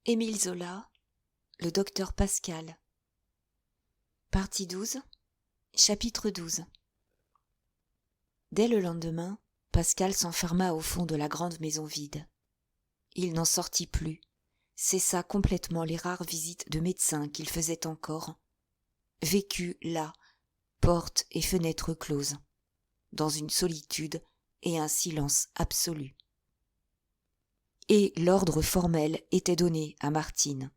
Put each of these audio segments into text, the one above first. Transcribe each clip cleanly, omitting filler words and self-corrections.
Émile Zola, le docteur Pascal. Partie 12, chapitre 12. Dès le lendemain, Pascal s'enferma au fond de la grande maison vide. Il n'en sortit plus, cessa complètement les rares visites de médecins qu'il faisait encore, vécut là, portes et fenêtres closes, dans une solitude et un silence absolu. Et l'ordre formel était donné à Martine.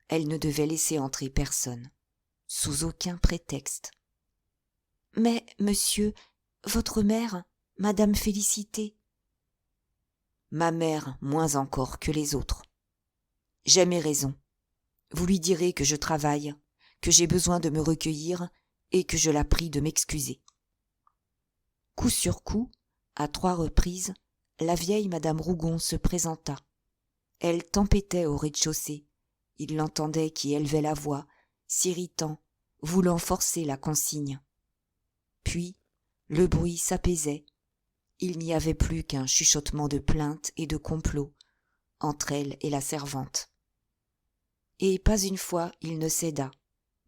Elle ne devait laisser entrer personne, sous aucun prétexte. « Mais, monsieur, votre mère, madame Félicité… » »« Ma mère, moins encore que les autres. J'ai mes raisons. Vous lui direz que je travaille, que j'ai besoin de me recueillir et que je la prie de m'excuser. » Coup sur coup, à 3 reprises, la vieille madame Rougon se présenta. Elle tempêtait au rez-de-chaussée. Il l'entendait qui élevait la voix, s'irritant, voulant forcer la consigne. Puis, le bruit s'apaisait. Il n'y avait plus qu'un chuchotement de plaintes et de complots entre elle et la servante. Et pas une fois il ne céda,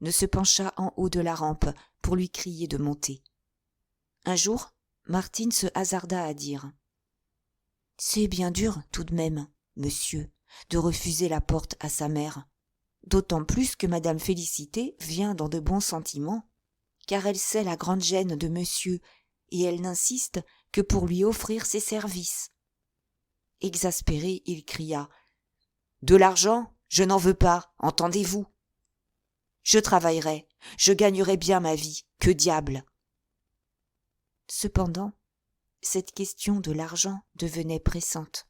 ne se pencha en haut de la rampe pour lui crier de monter. Un jour, Martine se hasarda à dire « C'est bien dur, tout de même, monsieur, de refuser la porte à sa mère, d'autant plus que madame Félicité vient dans de bons sentiments, car elle sait la grande gêne de monsieur, et elle n'insiste que pour lui offrir ses services. » Exaspéré, il cria « De l'argent, je n'en veux pas, entendez-vous ? Je travaillerai, je gagnerai bien ma vie, que diable !» Cependant, cette question de l'argent devenait pressante.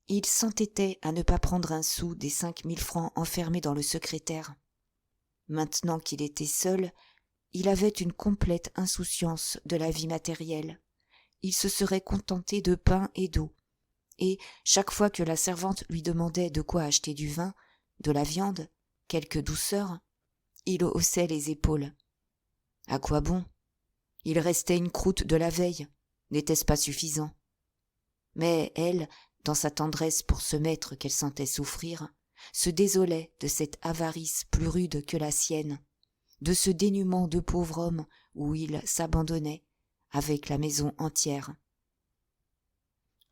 Il s'entêtait à ne pas prendre un sou des 5 000 francs enfermés dans le secrétaire. Maintenant qu'il était seul, il avait une complète insouciance de la vie matérielle. Il se serait contenté de pain et d'eau, et chaque fois que la servante lui demandait de quoi acheter du vin, de la viande, quelque douceur, il haussait les épaules. À quoi bon ? Il restait une croûte de la veille, n'était-ce pas suffisant ? Mais elle, dans sa tendresse pour ce maître qu'elle sentait souffrir, se désolait de cette avarice plus rude que la sienne, de ce dénuement de pauvre homme où il s'abandonnait, avec la maison entière.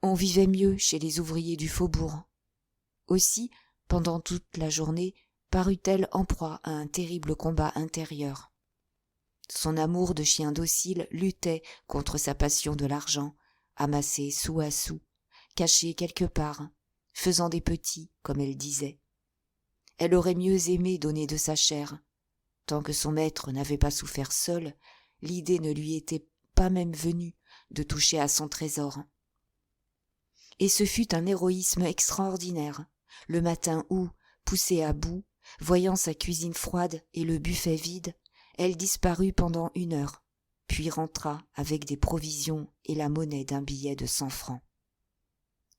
On vivait mieux chez les ouvriers du faubourg. Aussi, pendant toute la journée, parut-elle en proie à un terrible combat intérieur. Son amour de chien docile luttait contre sa passion de l'argent, amassé sou à sou, caché quelque part, faisant des petits, comme elle disait. Elle aurait mieux aimé donner de sa chair. Tant que son maître n'avait pas souffert seul, l'idée ne lui était pas même venue de toucher à son trésor. Et ce fut un héroïsme extraordinaire, le matin où, poussée à bout, voyant sa cuisine froide et le buffet vide, elle disparut pendant 1 heure, puis rentra avec des provisions et la monnaie d'un billet de 100 francs.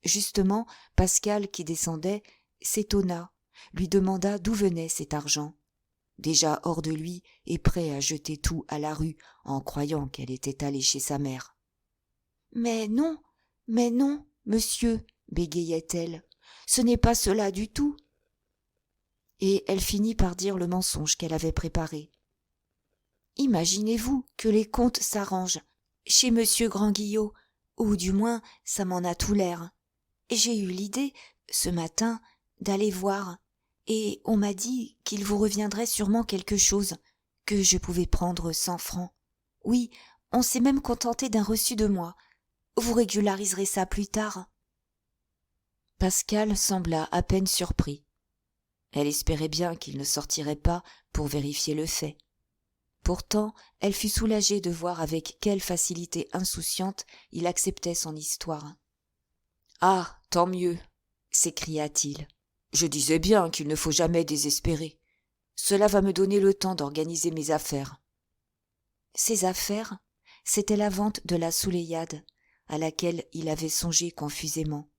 Justement, Pascal, qui descendait, s'étonna, lui demanda d'où venait cet argent, déjà hors de lui et prêt à jeter tout à la rue en croyant qu'elle était allée chez sa mère. « Mais non, monsieur, bégayait-elle, ce n'est pas cela du tout. » Et elle finit par dire le mensonge qu'elle avait préparé. Imaginez-vous que les comptes s'arrangent chez monsieur Grandguillot, ou du moins ça m'en a tout l'air. J'ai eu l'idée, ce matin, d'aller voir, et on m'a dit qu'il vous reviendrait sûrement quelque chose, que je pouvais prendre 100 francs. Oui, on s'est même contenté d'un reçu de moi. Vous régulariserez ça plus tard. Pascal sembla à peine surpris. Elle espérait bien qu'il ne sortirait pas pour vérifier le fait. Pourtant, elle fut soulagée de voir avec quelle facilité insouciante il acceptait son histoire. « Ah, tant mieux !» s'écria-t-il. « Je disais bien qu'il ne faut jamais désespérer. Cela va me donner le temps d'organiser mes affaires. » Ses affaires, c'était la vente de la Souleyyade, à laquelle il avait songé confusément.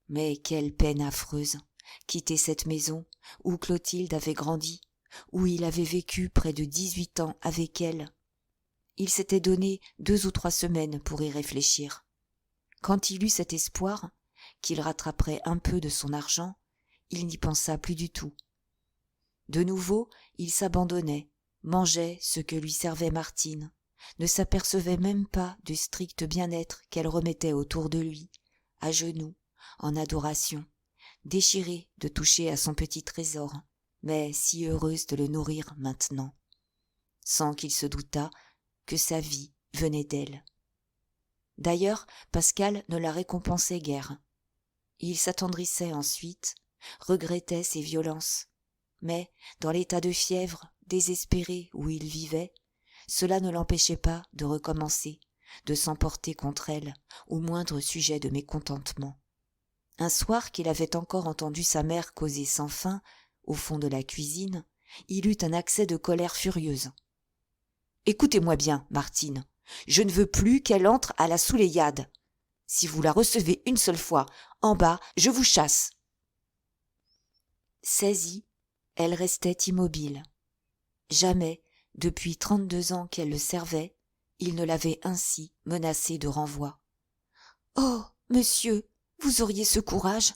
Mais quelle peine affreuse, quitter cette maison où Clotilde avait grandi, où il avait vécu près de 18 ans avec elle. Il s'était donné 2 ou 3 semaines pour y réfléchir. Quand il eut cet espoir, qu'il rattraperait un peu de son argent, il n'y pensa plus du tout. De nouveau, il s'abandonnait, mangeait ce que lui servait Martine, ne s'apercevait même pas du strict bien-être qu'elle remettait autour de lui, à genoux, en adoration, déchirée de toucher à son petit trésor, mais si heureuse de le nourrir maintenant, sans qu'il se doutât que sa vie venait d'elle. D'ailleurs, Pascal ne la récompensait guère. Il s'attendrissait ensuite, regrettait ses violences, mais dans l'état de fièvre désespéré où il vivait, cela ne l'empêchait pas de recommencer, de s'emporter contre elle au moindre sujet de mécontentement. Un soir qu'il avait encore entendu sa mère causer sans fin au fond de la cuisine, il eut un accès de colère furieuse. « Écoutez-moi bien, Martine, je ne veux plus qu'elle entre à la Souleymane. Si vous la recevez une seule fois en bas, je vous chasse. » Saisie, elle restait immobile. Jamais, depuis 32 ans qu'elle le servait, il ne l'avait ainsi menacée de renvoi. « Oh, monsieur, vous auriez ce courage ?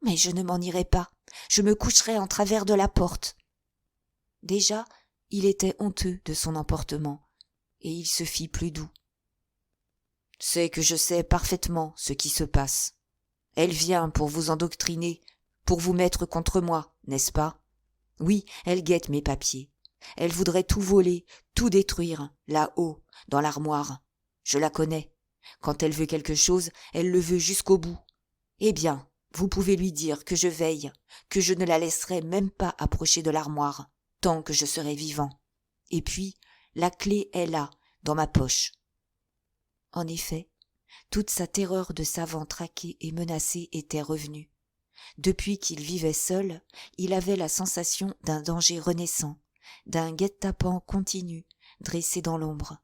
Mais je ne m'en irai pas, je me coucherai en travers de la porte. » Déjà, il était honteux de son emportement, et il se fit plus doux. « C'est que je sais parfaitement ce qui se passe. Elle vient pour vous endoctriner, pour vous mettre contre moi, n'est-ce pas ? Oui, elle guette mes papiers. Elle voudrait tout voler, tout détruire, là-haut, dans l'armoire. Je la connais. Quand elle veut quelque chose, elle le veut jusqu'au bout. Eh bien, vous pouvez lui dire que je veille, que je ne la laisserai même pas approcher de l'armoire, tant que je serai vivant. Et puis, la clé est là, dans ma poche. » En effet, toute sa terreur de savant traqué et menacé était revenue. Depuis qu'il vivait seul, il avait la sensation d'un danger renaissant, d'un guet-apens continu, dressé dans l'ombre.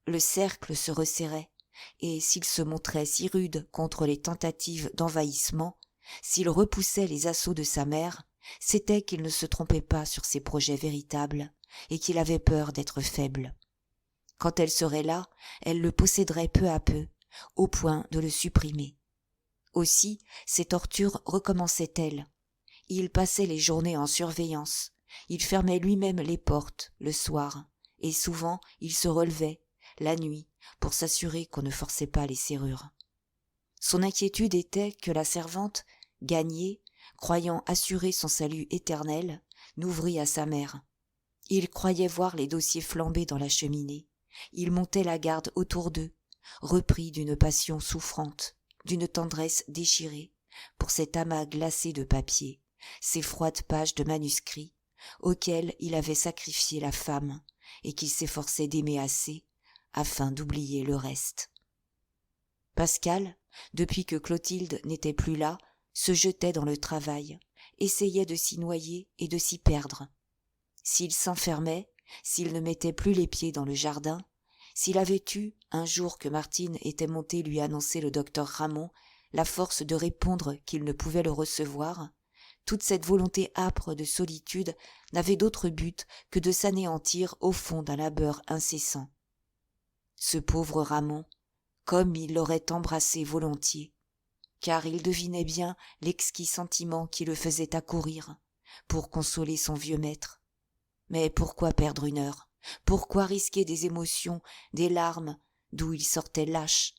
Le cercle se resserrait, et s'il se montrait si rude contre les tentatives d'envahissement, s'il repoussait les assauts de sa mère, c'était qu'il ne se trompait pas sur ses projets véritables, et qu'il avait peur d'être faible. Quand elle serait là, elle le posséderait peu à peu, au point de le supprimer. Aussi, ses tortures recommençaient-elles. Il passait les journées en surveillance, il fermait lui-même les portes le soir, et souvent il se relevait, la nuit, pour s'assurer qu'on ne forçait pas les serrures. Son inquiétude était que la servante, gagnée, croyant assurer son salut éternel, n'ouvrît à sa mère. Il croyait voir les dossiers flamber dans la cheminée. Il montait la garde autour d'eux, repris d'une passion souffrante, d'une tendresse déchirée, pour cet amas glacé de papier, ces froides pages de manuscrits, auxquels il avait sacrifié la femme, et qu'il s'efforçait d'aimer assez, afin d'oublier le reste. Pascal, depuis que Clotilde n'était plus là, se jetait dans le travail, essayait de s'y noyer et de s'y perdre. S'il s'enfermait, s'il ne mettait plus les pieds dans le jardin, s'il avait eu, un jour que Martine était montée lui annoncer le docteur Ramon, la force de répondre qu'il ne pouvait le recevoir, toute cette volonté âpre de solitude n'avait d'autre but que de s'anéantir au fond d'un labeur incessant. Ce pauvre Ramon, comme il l'aurait embrassé volontiers, car il devinait bien l'exquis sentiment qui le faisait accourir pour consoler son vieux maître. Mais pourquoi perdre une heure ? Pourquoi risquer des émotions, des larmes, d'où il sortait lâche ?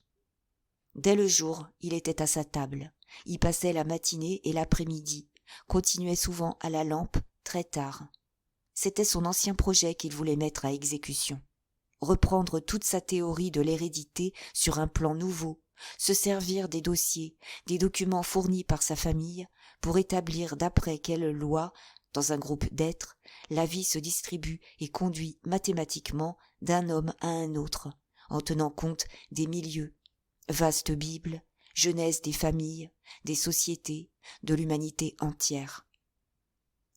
Dès le jour, il était à sa table, y passait la matinée et l'après-midi, continuait souvent à la lampe très tard. C'était son ancien projet qu'il voulait mettre à exécution. Reprendre toute sa théorie de l'hérédité sur un plan nouveau, se servir des dossiers, des documents fournis par sa famille, pour établir d'après quelle loi, dans un groupe d'êtres, la vie se distribue et conduit mathématiquement d'un homme à un autre, en tenant compte des milieux, vaste Bible, genèse des familles, des sociétés, de l'humanité entière.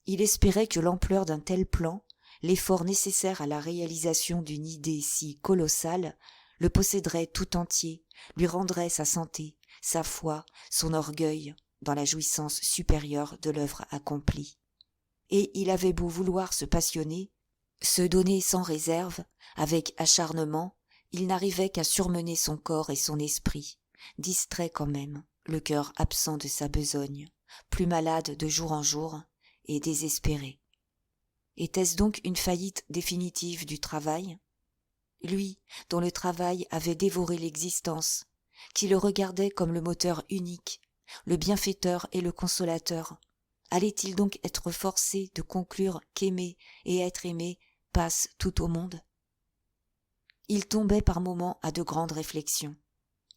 Il espérait que l'ampleur d'un tel plan, l'effort nécessaire à la réalisation d'une idée si colossale, le posséderait tout entier, lui rendrait sa santé, sa foi, son orgueil, dans la jouissance supérieure de l'œuvre accomplie. Et il avait beau vouloir se passionner, se donner sans réserve, avec acharnement, il n'arrivait qu'à surmener son corps et son esprit, distrait quand même, le cœur absent de sa besogne, plus malade de jour en jour et désespéré. Était-ce donc une faillite définitive du travail ? Lui, dont le travail avait dévoré l'existence, qui le regardait comme le moteur unique, le bienfaiteur et le consolateur, allait-il donc être forcé de conclure qu'aimer et être aimé passe tout au monde ? Il tombait par moments à de grandes réflexions.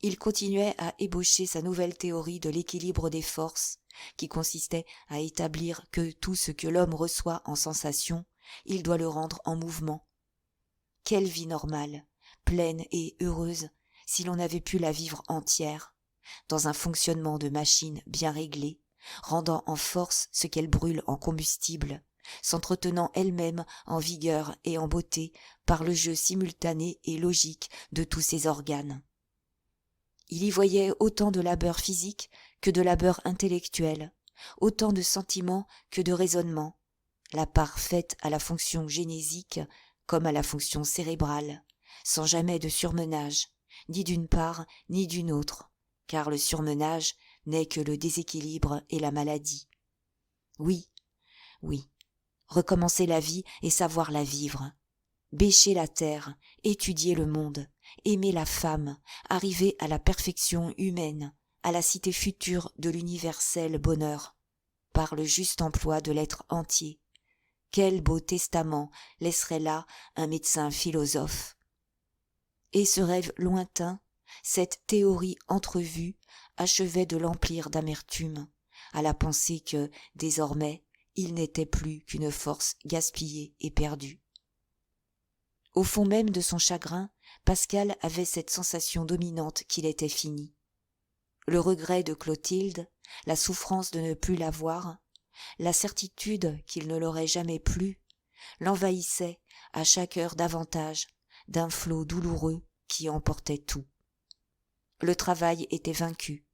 Il continuait à ébaucher sa nouvelle théorie de l'équilibre des forces, qui consistait à établir que tout ce que l'homme reçoit en sensation, il doit le rendre en mouvement. Quelle vie normale, pleine et heureuse, si l'on avait pu la vivre entière, dans un fonctionnement de machine bien réglé, rendant en force ce qu'elle brûle en combustible, s'entretenant elle-même en vigueur et en beauté par le jeu simultané et logique de tous ses organes. Il y voyait autant de labeur physique que de labeur intellectuel, autant de sentiments que de raisonnement, la part faite à la fonction génésique comme à la fonction cérébrale, sans jamais de surmenage, ni d'une part ni d'une autre, car le surmenage n'est que le déséquilibre et la maladie. Oui, recommencer la vie et savoir la vivre, bêcher la terre, étudier le monde, aimer la femme, arriver à la perfection humaine, à la cité future de l'universel bonheur, par le juste emploi de l'être entier. Quel beau testament laisserait là un médecin philosophe. Et ce rêve lointain, cette théorie entrevue, achevait de l'emplir d'amertume, à la pensée que, désormais, il n'était plus qu'une force gaspillée et perdue. Au fond même de son chagrin, Pascal avait cette sensation dominante qu'il était fini. Le regret de Clotilde, la souffrance de ne plus la voir, la certitude qu'il ne l'aurait jamais plu, l'envahissaient à chaque heure davantage d'un flot douloureux qui emportait tout. Le travail était vaincu,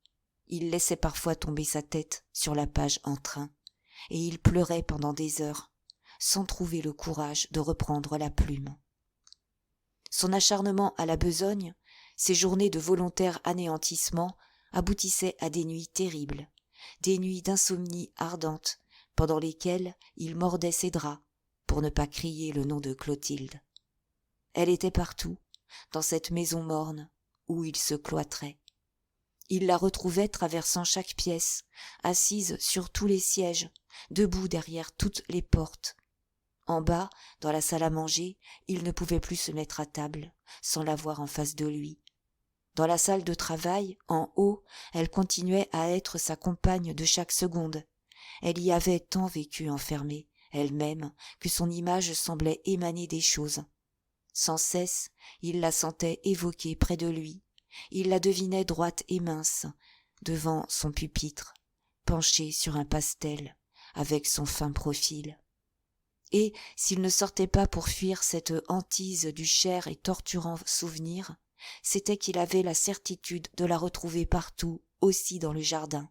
il laissait parfois tomber sa tête sur la page en train, et il pleurait pendant des heures, sans trouver le courage de reprendre la plume. Son acharnement à la besogne, ses journées de volontaire anéantissement aboutissaient à des nuits terribles, des nuits d'insomnie ardente, pendant lesquelles il mordait ses draps pour ne pas crier le nom de Clotilde. Elle était partout, dans cette maison morne où il se cloîtrait. Il la retrouvait traversant chaque pièce, assise sur tous les sièges, debout derrière toutes les portes. En bas, dans la salle à manger, il ne pouvait plus se mettre à table, sans la voir en face de lui. Dans la salle de travail, en haut, elle continuait à être sa compagne de chaque seconde. Elle y avait tant vécu enfermée, elle-même, que son image semblait émaner des choses. Sans cesse, il la sentait évoquer près de lui. Il la devinait droite et mince, devant son pupitre, penchée sur un pastel, avec son fin profil. Et, s'il ne sortait pas pour fuir cette hantise du cher et torturant souvenir, c'était qu'il avait la certitude de la retrouver partout, aussi dans le jardin,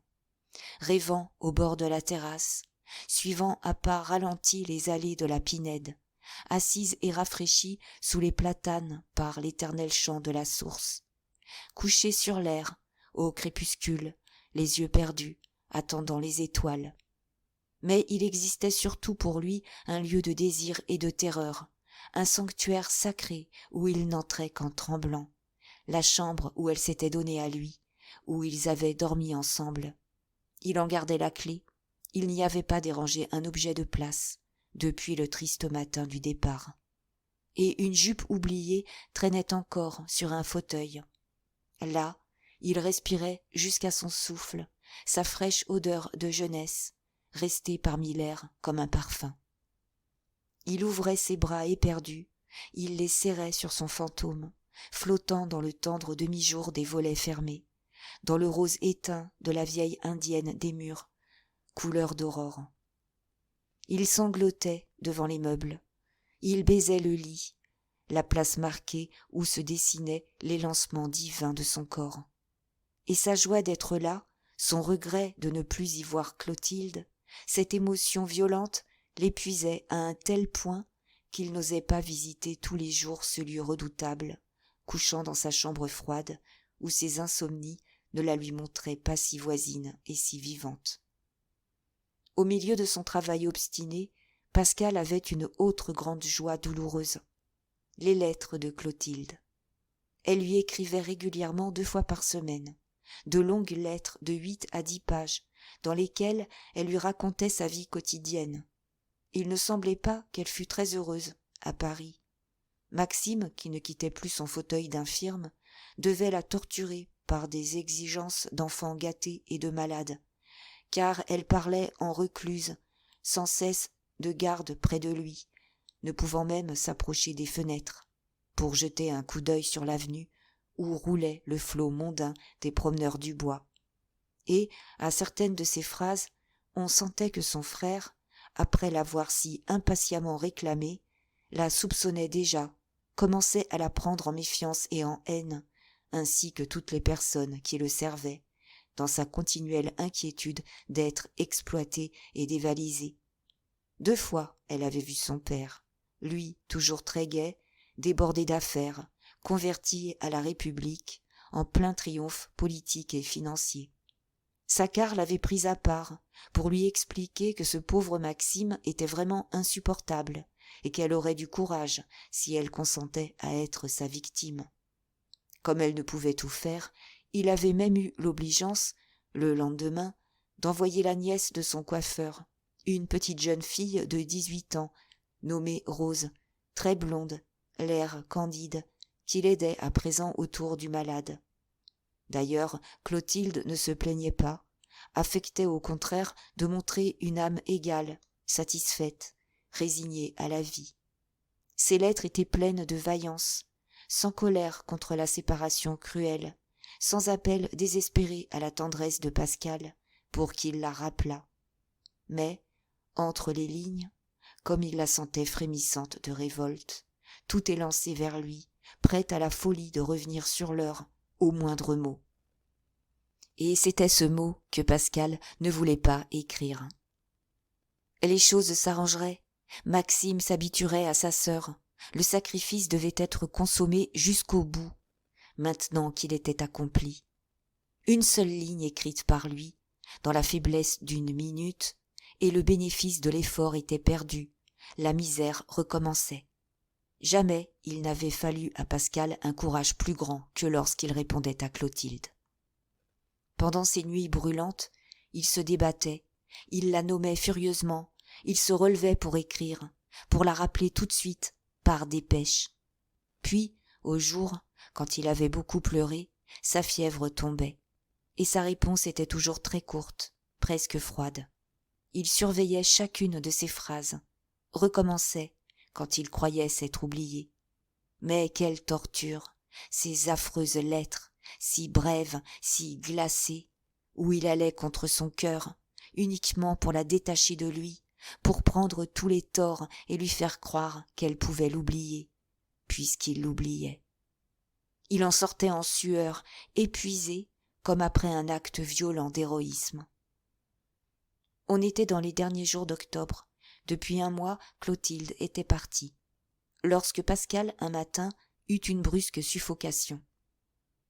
rêvant au bord de la terrasse, suivant à pas ralentis les allées de la Pinède, assise et rafraîchie sous les platanes par l'éternel chant de la source, couchée sur l'air, au crépuscule, les yeux perdus, attendant les étoiles. Mais il existait surtout pour lui un lieu de désir et de terreur, un sanctuaire sacré où il n'entrait qu'en tremblant, la chambre où elle s'était donnée à lui, où ils avaient dormi ensemble. Il en gardait la clé, il n'y avait pas dérangé un objet de place, depuis le triste matin du départ. Et une jupe oubliée traînait encore sur un fauteuil. Là, il respirait jusqu'à son souffle, sa fraîche odeur de jeunesse, restée parmi l'air comme un parfum. Il ouvrait ses bras éperdus, il les serrait sur son fantôme, flottant dans le tendre demi-jour des volets fermés, dans le rose éteint de la vieille indienne des murs, couleur d'aurore. Il sanglotait devant les meubles, il baisait le lit, la place marquée où se dessinaient les lancements divins de son corps. Et sa joie d'être là, son regret de ne plus y voir Clotilde, cette émotion violente l'épuisait à un tel point qu'il n'osait pas visiter tous les jours ce lieu redoutable, couchant dans sa chambre froide où ses insomnies ne la lui montraient pas si voisine et si vivante. Au milieu de son travail obstiné, Pascal avait une autre grande joie douloureuse, les lettres de Clotilde. Elle lui écrivait régulièrement 2 fois par semaine, de longues lettres de 8 à 10 pages, dans lesquelles elle lui racontait sa vie quotidienne. Il ne semblait pas qu'elle fût très heureuse à Paris. Maxime, qui ne quittait plus son fauteuil d'infirme, devait la torturer par des exigences d'enfant gâté et de malade, car elle parlait en recluse, sans cesse de garde près de lui, ne pouvant même s'approcher des fenêtres, pour jeter un coup d'œil sur l'avenue où roulait le flot mondain des promeneurs du bois. Et, à certaines de ses phrases, on sentait que son frère, après l'avoir si impatiemment réclamée, la soupçonnait déjà, commençait à la prendre en méfiance et en haine, ainsi que toutes les personnes qui le servaient, dans sa continuelle inquiétude d'être exploitée et dévalisée. 2 fois elle avait vu son père, lui toujours très gai, débordé d'affaires, converti à la République, en plein triomphe politique et financier. Saccard l'avait prise à part pour lui expliquer que ce pauvre Maxime était vraiment insupportable et qu'elle aurait du courage si elle consentait à être sa victime. Comme elle ne pouvait tout faire, il avait même eu l'obligeance, le lendemain, d'envoyer la nièce de son coiffeur, une petite jeune fille de 18 ans, nommée Rose, très blonde, l'air candide, qui l'aidait à présent autour du malade. D'ailleurs, Clotilde ne se plaignait pas, affectait au contraire de montrer une âme égale, satisfaite, résignée à la vie. Ses lettres étaient pleines de vaillance, sans colère contre la séparation cruelle, sans appel désespéré à la tendresse de Pascal pour qu'il la rappelât. Mais, entre les lignes, comme il la sentait frémissante de révolte, tout élancé vers lui, prête à la folie de revenir sur l'heure, au moindre mot. Et c'était ce mot que Pascal ne voulait pas écrire. Les choses s'arrangeraient, Maxime s'habituerait à sa sœur, le sacrifice devait être consommé jusqu'au bout, maintenant qu'il était accompli. Une seule ligne écrite par lui, dans la faiblesse d'une minute, et le bénéfice de l'effort était perdu, la misère recommençait. Jamais il n'avait fallu à Pascal un courage plus grand que lorsqu'il répondait à Clotilde. Pendant ces nuits brûlantes, il se débattait, il la nommait furieusement, il se relevait pour écrire, pour la rappeler tout de suite, par dépêche. Puis, au jour, quand il avait beaucoup pleuré, sa fièvre tombait, et sa réponse était toujours très courte, presque froide. Il surveillait chacune de ses phrases, recommençait quand il croyait s'être oublié. Mais quelle torture, ces affreuses lettres, si brèves, si glacées, où il allait contre son cœur, uniquement pour la détacher de lui, pour prendre tous les torts et lui faire croire qu'elle pouvait l'oublier, puisqu'il l'oubliait. Il en sortait en sueur, épuisé, comme après un acte violent d'héroïsme. On était dans les derniers jours d'octobre. Depuis 1 mois, Clotilde était partie. Lorsque Pascal, un matin, eut une brusque suffocation.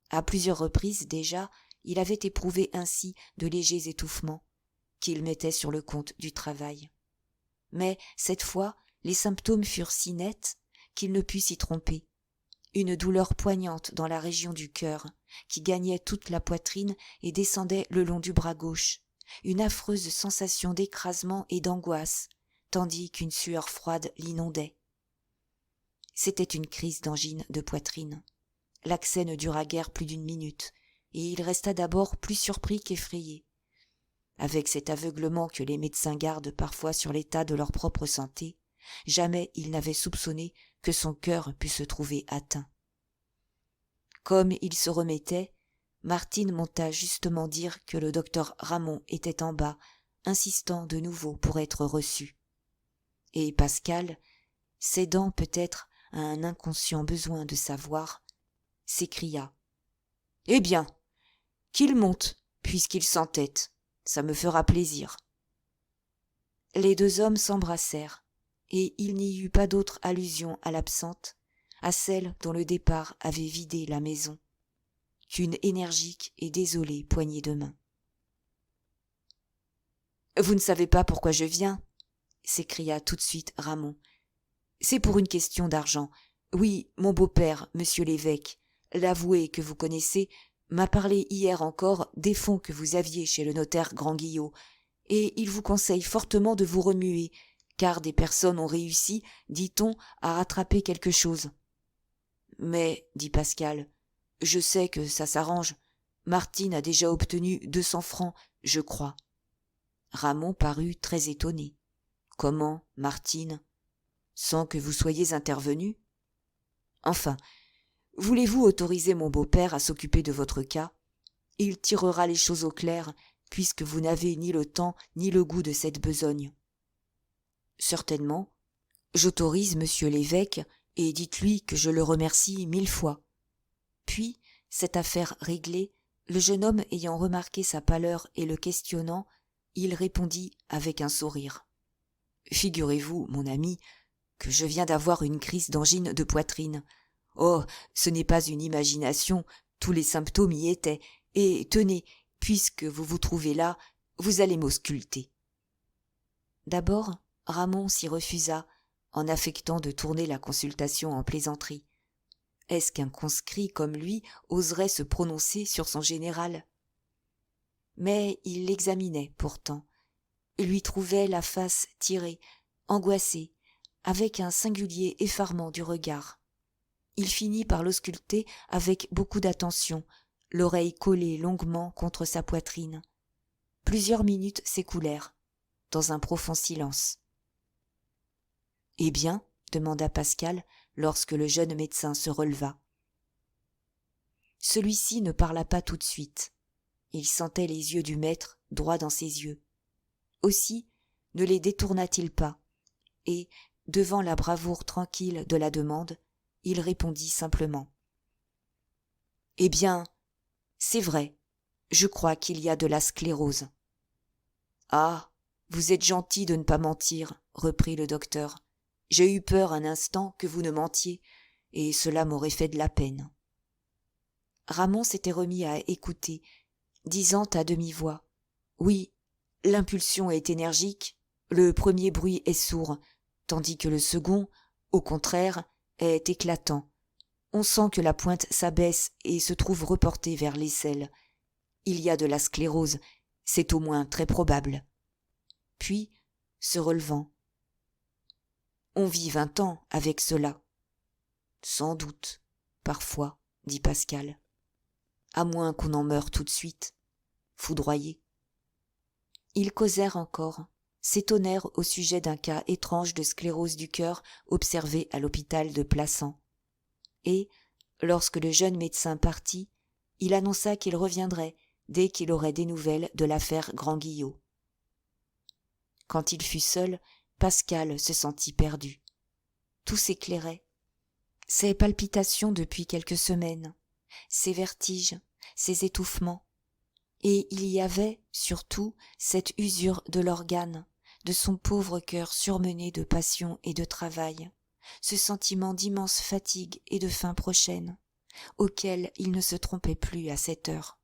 À plusieurs reprises déjà, il avait éprouvé ainsi de légers étouffements, qu'il mettait sur le compte du travail. Mais, cette fois, les symptômes furent si nets qu'il ne put s'y tromper. Une douleur poignante dans la région du cœur, qui gagnait toute la poitrine et descendait le long du bras gauche, une affreuse sensation d'écrasement et d'angoisse, tandis qu'une sueur froide l'inondait. C'était une crise d'angine de poitrine. L'accès ne dura guère plus d'1 minute, et il resta d'abord plus surpris qu'effrayé. Avec cet aveuglement que les médecins gardent parfois sur l'état de leur propre santé, jamais il n'avait soupçonné que son cœur pût se trouver atteint. Comme il se remettait, Martine monta justement dire que le docteur Ramon était en bas, insistant de nouveau pour être reçu. Et Pascal, cédant peut-être à un inconscient besoin de savoir, s'écria « Eh bien, qu'il monte, puisqu'il s'entête, ça me fera plaisir. » Les 2 hommes s'embrassèrent, et il n'y eut pas d'autre allusion à l'absente, à celle dont le départ avait vidé la maison, qu'une énergique et désolée poignée de main. « Vous ne savez pas pourquoi je viens ?» s'écria tout de suite Ramon. « C'est pour une question d'argent. Oui, mon beau-père, monsieur l'évêque, l'avoué que vous connaissez, m'a parlé hier encore des fonds que vous aviez chez le notaire Grand-Guillot, et il vous conseille fortement de vous remuer, car des personnes ont réussi, dit-on, à rattraper quelque chose. »« Mais, dit Pascal, je sais que ça s'arrange. Martine a déjà obtenu 200 francs, je crois. » Ramon parut très étonné. « Comment, Martine ? Sans que vous soyez intervenu ? Enfin, voulez-vous autoriser mon beau-père à s'occuper de votre cas ? Il tirera les choses au clair, puisque vous n'avez ni le temps ni le goût de cette besogne. »« Certainement. J'autorise monsieur l'évêque, et dites-lui que je le remercie 1000 fois. » Puis, cette affaire réglée, le jeune homme ayant remarqué sa pâleur et le questionnant, il répondit avec un sourire. « Figurez-vous, mon ami, que je viens d'avoir une crise d'angine de poitrine. Oh, ce n'est pas une imagination, tous les symptômes y étaient, et tenez, puisque vous vous trouvez là, vous allez m'ausculter. » D'abord, Ramon s'y refusa, en affectant de tourner la consultation en plaisanterie. Est-ce qu'un conscrit comme lui oserait se prononcer sur son général ? Mais il l'examinait pourtant, lui trouvait la face tirée, angoissée, avec un singulier effarement du regard. Il finit par l'ausculter avec beaucoup d'attention, l'oreille collée longuement contre sa poitrine. Plusieurs minutes s'écoulèrent, dans un profond silence. « Eh bien ?» demanda Pascal, lorsque le jeune médecin se releva. Celui-ci ne parla pas tout de suite. Il sentait les yeux du maître droit dans ses yeux. Aussi ne les détourna-t-il pas, et, devant la bravoure tranquille de la demande, il répondit simplement. « Eh bien, c'est vrai, je crois qu'il y a de la sclérose. »« Ah, vous êtes gentil de ne pas mentir, » reprit le docteur. « J'ai eu peur un instant que vous ne mentiez, et cela m'aurait fait de la peine. » Ramon s'était remis à écouter, disant à demi-voix. « Oui, l'impulsion est énergique, le premier bruit est sourd, tandis que le second, au contraire, est éclatant. On sent que la pointe s'abaisse et se trouve reportée vers l'aisselle. Il y a de la sclérose, c'est au moins très probable. » Puis, se relevant. « On vit 20 ans avec cela. »« Sans doute, parfois, » dit Pascal. « À moins qu'on en meure tout de suite, foudroyé. » Ils causèrent encore, s'étonnèrent au sujet d'un cas étrange de sclérose du cœur observé à l'hôpital de Plassans. Et, lorsque le jeune médecin partit, il annonça qu'il reviendrait dès qu'il aurait des nouvelles de l'affaire Grand-Guillot. Quand il fut seul, Pascal se sentit perdu. Tout s'éclairait. Ses palpitations depuis quelques semaines, ses vertiges, ses étouffements, et il y avait, surtout, cette usure de l'organe, de son pauvre cœur surmené de passion et de travail, ce sentiment d'immense fatigue et de faim prochaine, auquel il ne se trompait plus à cette heure.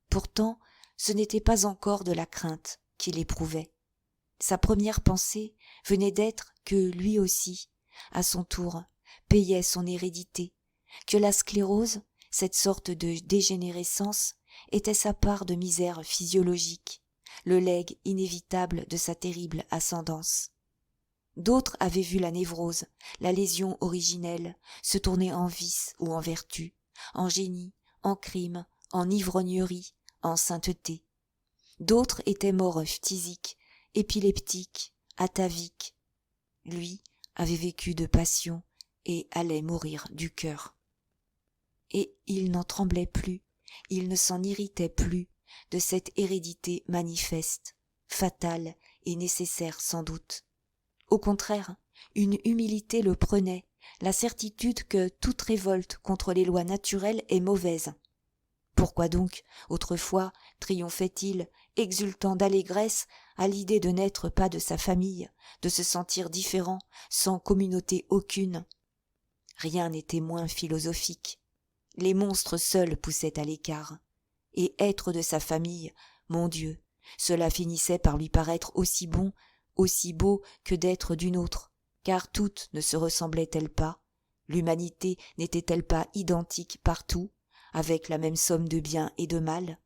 Pourtant, ce n'était pas encore de la crainte qu'il éprouvait. Sa première pensée venait d'être que lui aussi, à son tour, payait son hérédité, que la sclérose, cette sorte de dégénérescence, était sa part de misère physiologique, le legs inévitable de sa terrible ascendance. D'autres avaient vu la névrose, la lésion originelle, se tourner en vice ou en vertu, en génie, en crime, en ivrognerie, en sainteté. D'autres étaient morts phtisiques, épileptiques, ataviques. Lui avait vécu de passion et allait mourir du cœur. Et il n'en tremblait plus, il ne s'en irritait plus de cette hérédité manifeste, fatale et nécessaire sans doute. Au contraire, une humilité le prenait, la certitude que toute révolte contre les lois naturelles est mauvaise. Pourquoi donc, autrefois, triomphait-il, exultant d'allégresse, à l'idée de n'être pas de sa famille, de se sentir différent, sans communauté aucune ? Rien n'était moins philosophique. Les monstres seuls poussaient à l'écart. Et être de sa famille, mon Dieu, Cela finissait par lui paraître aussi bon, aussi beau que d'être d'une autre, car toutes ne se ressemblaient-elles pas, l'humanité n'était-elle pas identique partout, avec la même somme de bien et de mal?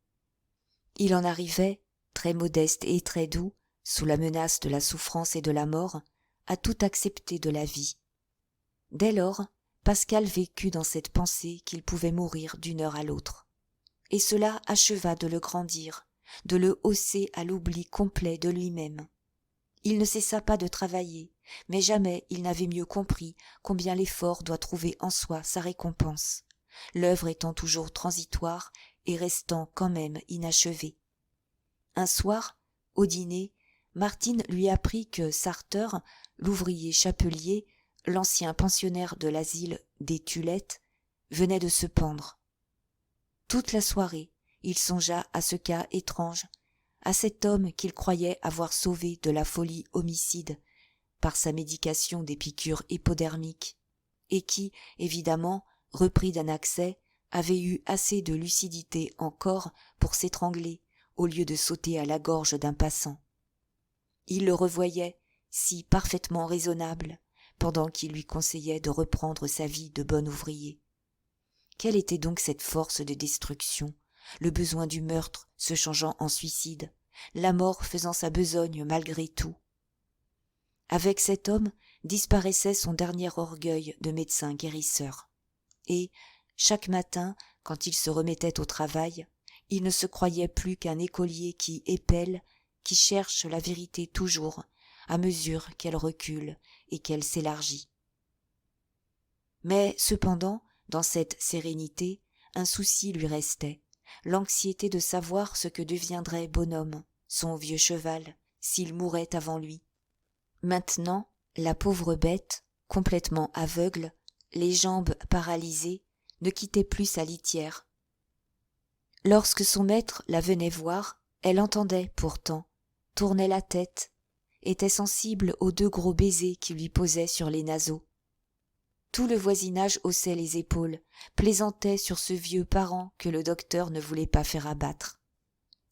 Il en arrivait, très modeste et très doux, sous la menace de la souffrance et de la mort, à tout accepter de la vie. Dès lors, Pascal vécut dans cette pensée qu'il pouvait mourir d'une heure à l'autre. Et cela acheva de le grandir, de le hausser à l'oubli complet de lui-même. Il ne cessa pas de travailler, mais jamais il n'avait mieux compris combien l'effort doit trouver en soi sa récompense, l'œuvre étant toujours transitoire et restant quand même inachevée. Un soir, au dîner, Martine lui apprit que Sarter, l'ouvrier chapelier, l'ancien pensionnaire de l'asile des Tulettes, venait de se pendre. Toute la soirée, il songea à ce cas étrange, à cet homme qu'il croyait avoir sauvé de la folie homicide par sa médication des piqûres hypodermiques, et qui, évidemment, repris d'un accès, avait eu assez de lucidité encore pour s'étrangler au lieu de sauter à la gorge d'un passant. Il le revoyait, si parfaitement raisonnable, pendant qu'il lui conseillait de reprendre sa vie de bon ouvrier. Quelle était donc cette force de destruction, le besoin du meurtre se changeant en suicide, la mort faisant sa besogne malgré tout? Avec cet homme disparaissait son dernier orgueil de médecin guérisseur. Et, chaque matin, quand il se remettait au travail, il ne se croyait plus qu'un écolier qui épelle, qui cherche la vérité toujours, à mesure qu'elle recule et qu'elle s'élargit. Mais, cependant, dans cette sérénité, un souci lui restait, l'anxiété de savoir ce que deviendrait Bonhomme, son vieux cheval, s'il mourait avant lui. Maintenant, la pauvre bête, complètement aveugle, les jambes paralysées, ne quittait plus sa litière. Lorsque son maître la venait voir, elle entendait pourtant, tournait la tête, était sensible aux 2 gros baisers qu'il lui posait sur les naseaux. Tout le voisinage haussait les épaules, plaisantait sur ce vieux parent que le docteur ne voulait pas faire abattre.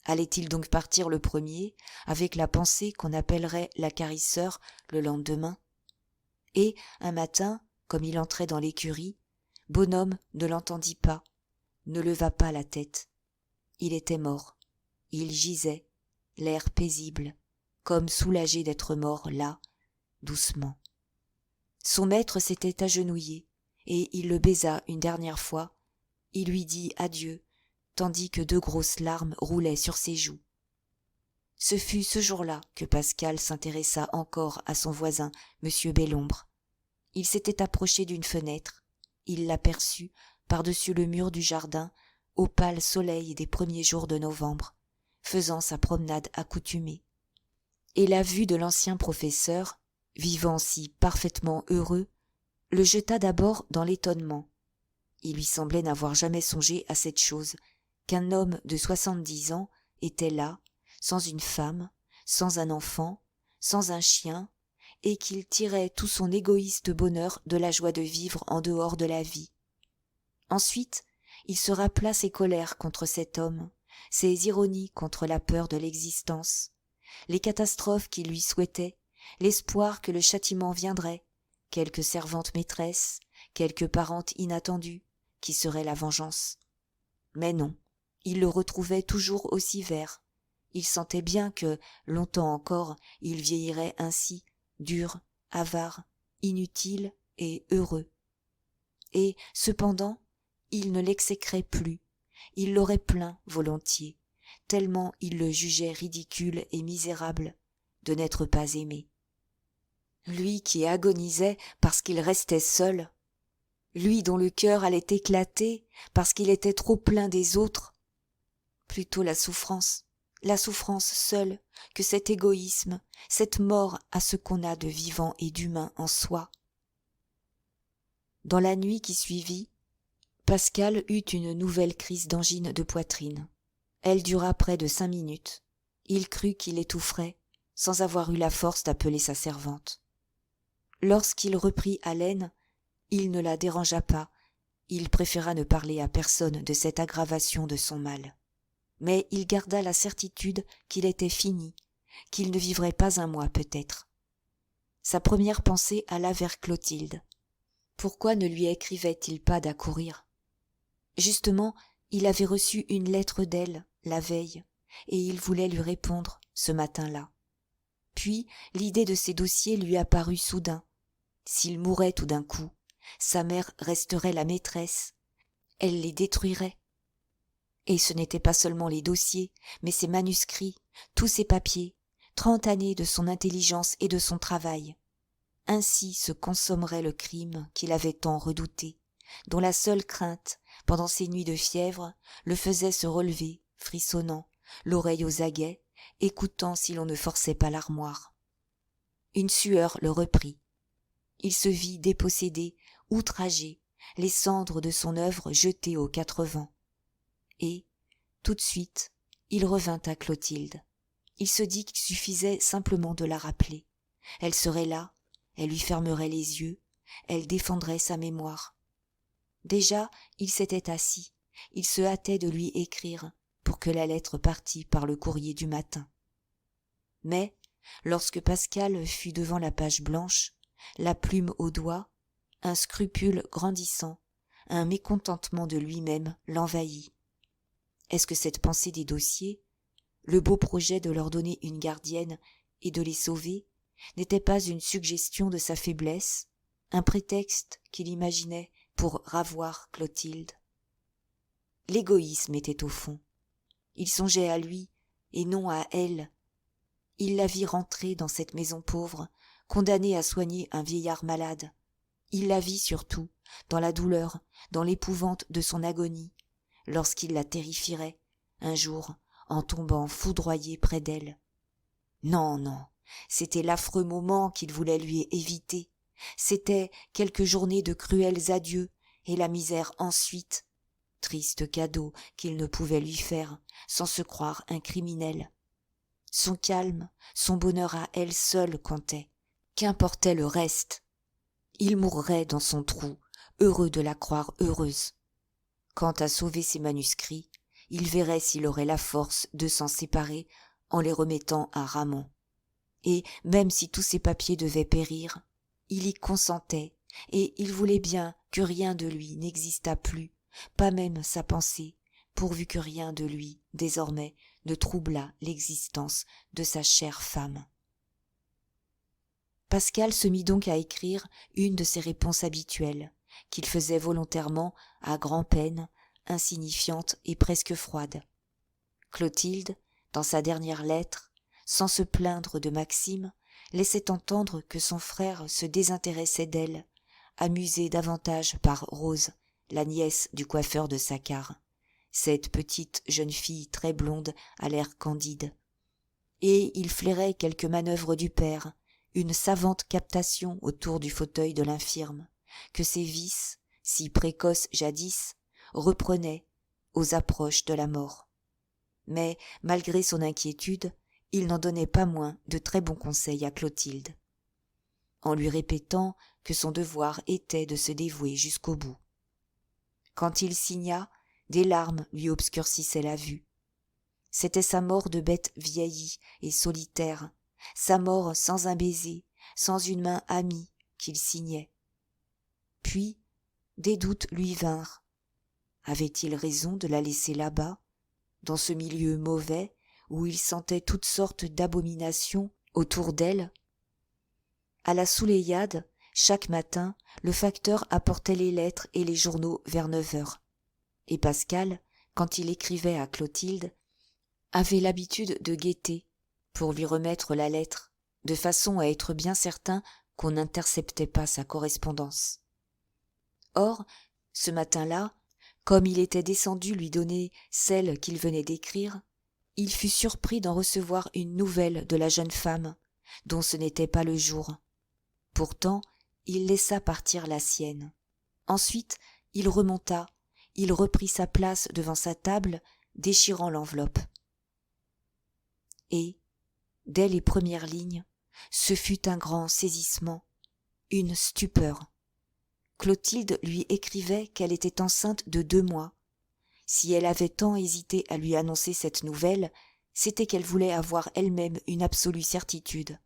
Allait-il donc partir le premier, avec la pensée qu'on appellerait l'accarisseur le lendemain? Et, un matin, comme il entrait dans l'écurie, Bonhomme ne l'entendit pas, ne leva pas la tête. Il était mort. Il gisait, l'air paisible, comme soulagé d'être mort là, doucement. Son maître s'était agenouillé, et il le baisa une dernière fois. Il lui dit adieu, tandis que 2 grosses larmes roulaient sur ses joues. Ce fut ce jour-là que Pascal s'intéressa encore à son voisin, M. Bellombre. Il s'était approché d'une fenêtre. Il l'aperçut, par-dessus le mur du jardin, au pâle soleil des premiers jours de novembre, faisant sa promenade accoutumée. Et la vue de l'ancien professeur, vivant si parfaitement heureux, le jeta d'abord dans l'étonnement. Il lui semblait n'avoir jamais songé à cette chose, qu'un homme de 70 ans était là, sans une femme, sans un enfant, sans un chien, et qu'il tirait tout son égoïste bonheur de la joie de vivre en dehors de la vie. Ensuite, il se rappela ses colères contre cet homme, ses ironies contre la peur de l'existence, les catastrophes qu'il lui souhaitait, l'espoir que le châtiment viendrait, quelque servante maîtresse, quelque parente inattendue, qui serait la vengeance. Mais non, il le retrouvait toujours aussi vert. Il sentait bien que, longtemps encore, il vieillirait ainsi, dur, avare, inutile et heureux. Et, cependant, il ne l'exécrait plus, il l'aurait plaint volontiers, tellement il le jugeait ridicule et misérable de n'être pas aimé. Lui qui agonisait parce qu'il restait seul, lui dont le cœur allait éclater parce qu'il était trop plein des autres, plutôt la souffrance seule que cet égoïsme, cette mort à ce qu'on a de vivant et d'humain en soi. Dans la nuit qui suivit, Pascal eut une nouvelle crise d'angine de poitrine. Elle dura près de 5 minutes. Il crut qu'il étoufferait, sans avoir eu la force d'appeler sa servante. Lorsqu'il reprit haleine, il ne la dérangea pas, il préféra ne parler à personne de cette aggravation de son mal. mais il garda la certitude qu'il était fini, qu'il ne vivrait pas un mois peut-être. Sa première pensée alla vers Clotilde. Pourquoi ne lui écrivait-il pas d'accourir? Justement, il avait reçu une lettre d'elle, la veille, et il voulait lui répondre ce matin-là. Puis, l'idée de ses dossiers lui apparut soudain. S'il mourait tout d'un coup, sa mère resterait la maîtresse. Elle les détruirait. Et ce n'étaient pas seulement les dossiers, mais ses manuscrits, tous ses papiers, 30 années de son intelligence et de son travail. Ainsi se consommerait le crime qu'il avait tant redouté, dont la seule crainte, pendant ses nuits de fièvre, le faisait se relever, frissonnant, l'oreille aux aguets, écoutant si l'on ne forçait pas l'armoire. Une sueur le reprit. Il se vit dépossédé, outragé, les cendres de son œuvre jetées aux 4 vents. Et, tout de suite, il revint à Clotilde. Il se dit qu'il suffisait simplement de la rappeler. Elle serait là, elle lui fermerait les yeux, elle défendrait sa mémoire. Déjà, il s'était assis, il se hâtait de lui écrire, pour que la lettre partît par le courrier du matin. Mais, lorsque Pascal fut devant la page blanche, la plume au doigt, un scrupule grandissant, un mécontentement de lui-même l'envahit. Est-ce que cette pensée des dossiers, le beau projet de leur donner une gardienne et de les sauver, n'était pas une suggestion de sa faiblesse, un prétexte qu'il imaginait pour ravoir Clotilde? L'égoïsme était au fond. Il songeait à lui et non à elle. Il la vit rentrer dans cette maison pauvre, condamnée à soigner un vieillard malade. Il la vit surtout, dans la douleur, dans l'épouvante de son agonie, lorsqu'il la terrifierait, un jour, en tombant foudroyé près d'elle. Non, non, c'était l'affreux moment qu'il voulait lui éviter. C'était quelques journées de cruels adieux et la misère ensuite. Triste cadeau qu'il ne pouvait lui faire sans se croire un criminel. Son calme, son bonheur à elle seule comptait. Qu'importait le reste? Il mourrait dans son trou, heureux de la croire heureuse. Quant à sauver ses manuscrits, il verrait s'il aurait la force de s'en séparer en les remettant à Ramon. Et même si tous ses papiers devaient périr, il y consentait, et il voulait bien que rien de lui n'existât plus, pas même sa pensée, pourvu que rien de lui, désormais, ne troublât l'existence de sa chère femme. Pascal se mit donc à écrire une de ses réponses habituelles, qu'il faisait volontairement à grand-peine, insignifiante et presque froide. Clotilde, dans sa dernière lettre, sans se plaindre de Maxime, laissait entendre que son frère se désintéressait d'elle, amusé davantage par Rose, la nièce du coiffeur de Saccard, cette petite jeune fille très blonde à l'air candide. Et il flairait quelque manœuvre du père, une savante captation autour du fauteuil de l'infirme, que ses vices, si précoces jadis, reprenaient aux approches de la mort. Mais, malgré son inquiétude, il n'en donnait pas moins de très bons conseils à Clotilde, en lui répétant que son devoir était de se dévouer jusqu'au bout. Quand il signa, des larmes lui obscurcissaient la vue. C'était sa mort de bête vieillie et solitaire, sa mort sans un baiser, sans une main amie qu'il signait. Puis, des doutes lui vinrent. Avait-il raison de la laisser là-bas, dans ce milieu mauvais où il sentait toutes sortes d'abominations autour d'elle? À la Souleyade, chaque matin, le facteur apportait les lettres et les journaux vers 9 heures. Et Pascal, quand il écrivait à Clotilde, avait l'habitude de guetter pour lui remettre la lettre, de façon à être bien certain qu'on n'interceptait pas sa correspondance. Or, ce matin-là, comme il était descendu lui donner celle qu'il venait d'écrire, il fut surpris d'en recevoir une nouvelle de la jeune femme, dont ce n'était pas le jour. Pourtant, il laissa partir la sienne. Ensuite, il remonta, il reprit sa place devant sa table, déchirant l'enveloppe. Et, dès les premières lignes, ce fut un grand saisissement, une stupeur. Clotilde lui écrivait qu'elle était enceinte de 2 mois. Si elle avait tant hésité à lui annoncer cette nouvelle, c'était qu'elle voulait avoir elle-même une absolue certitude.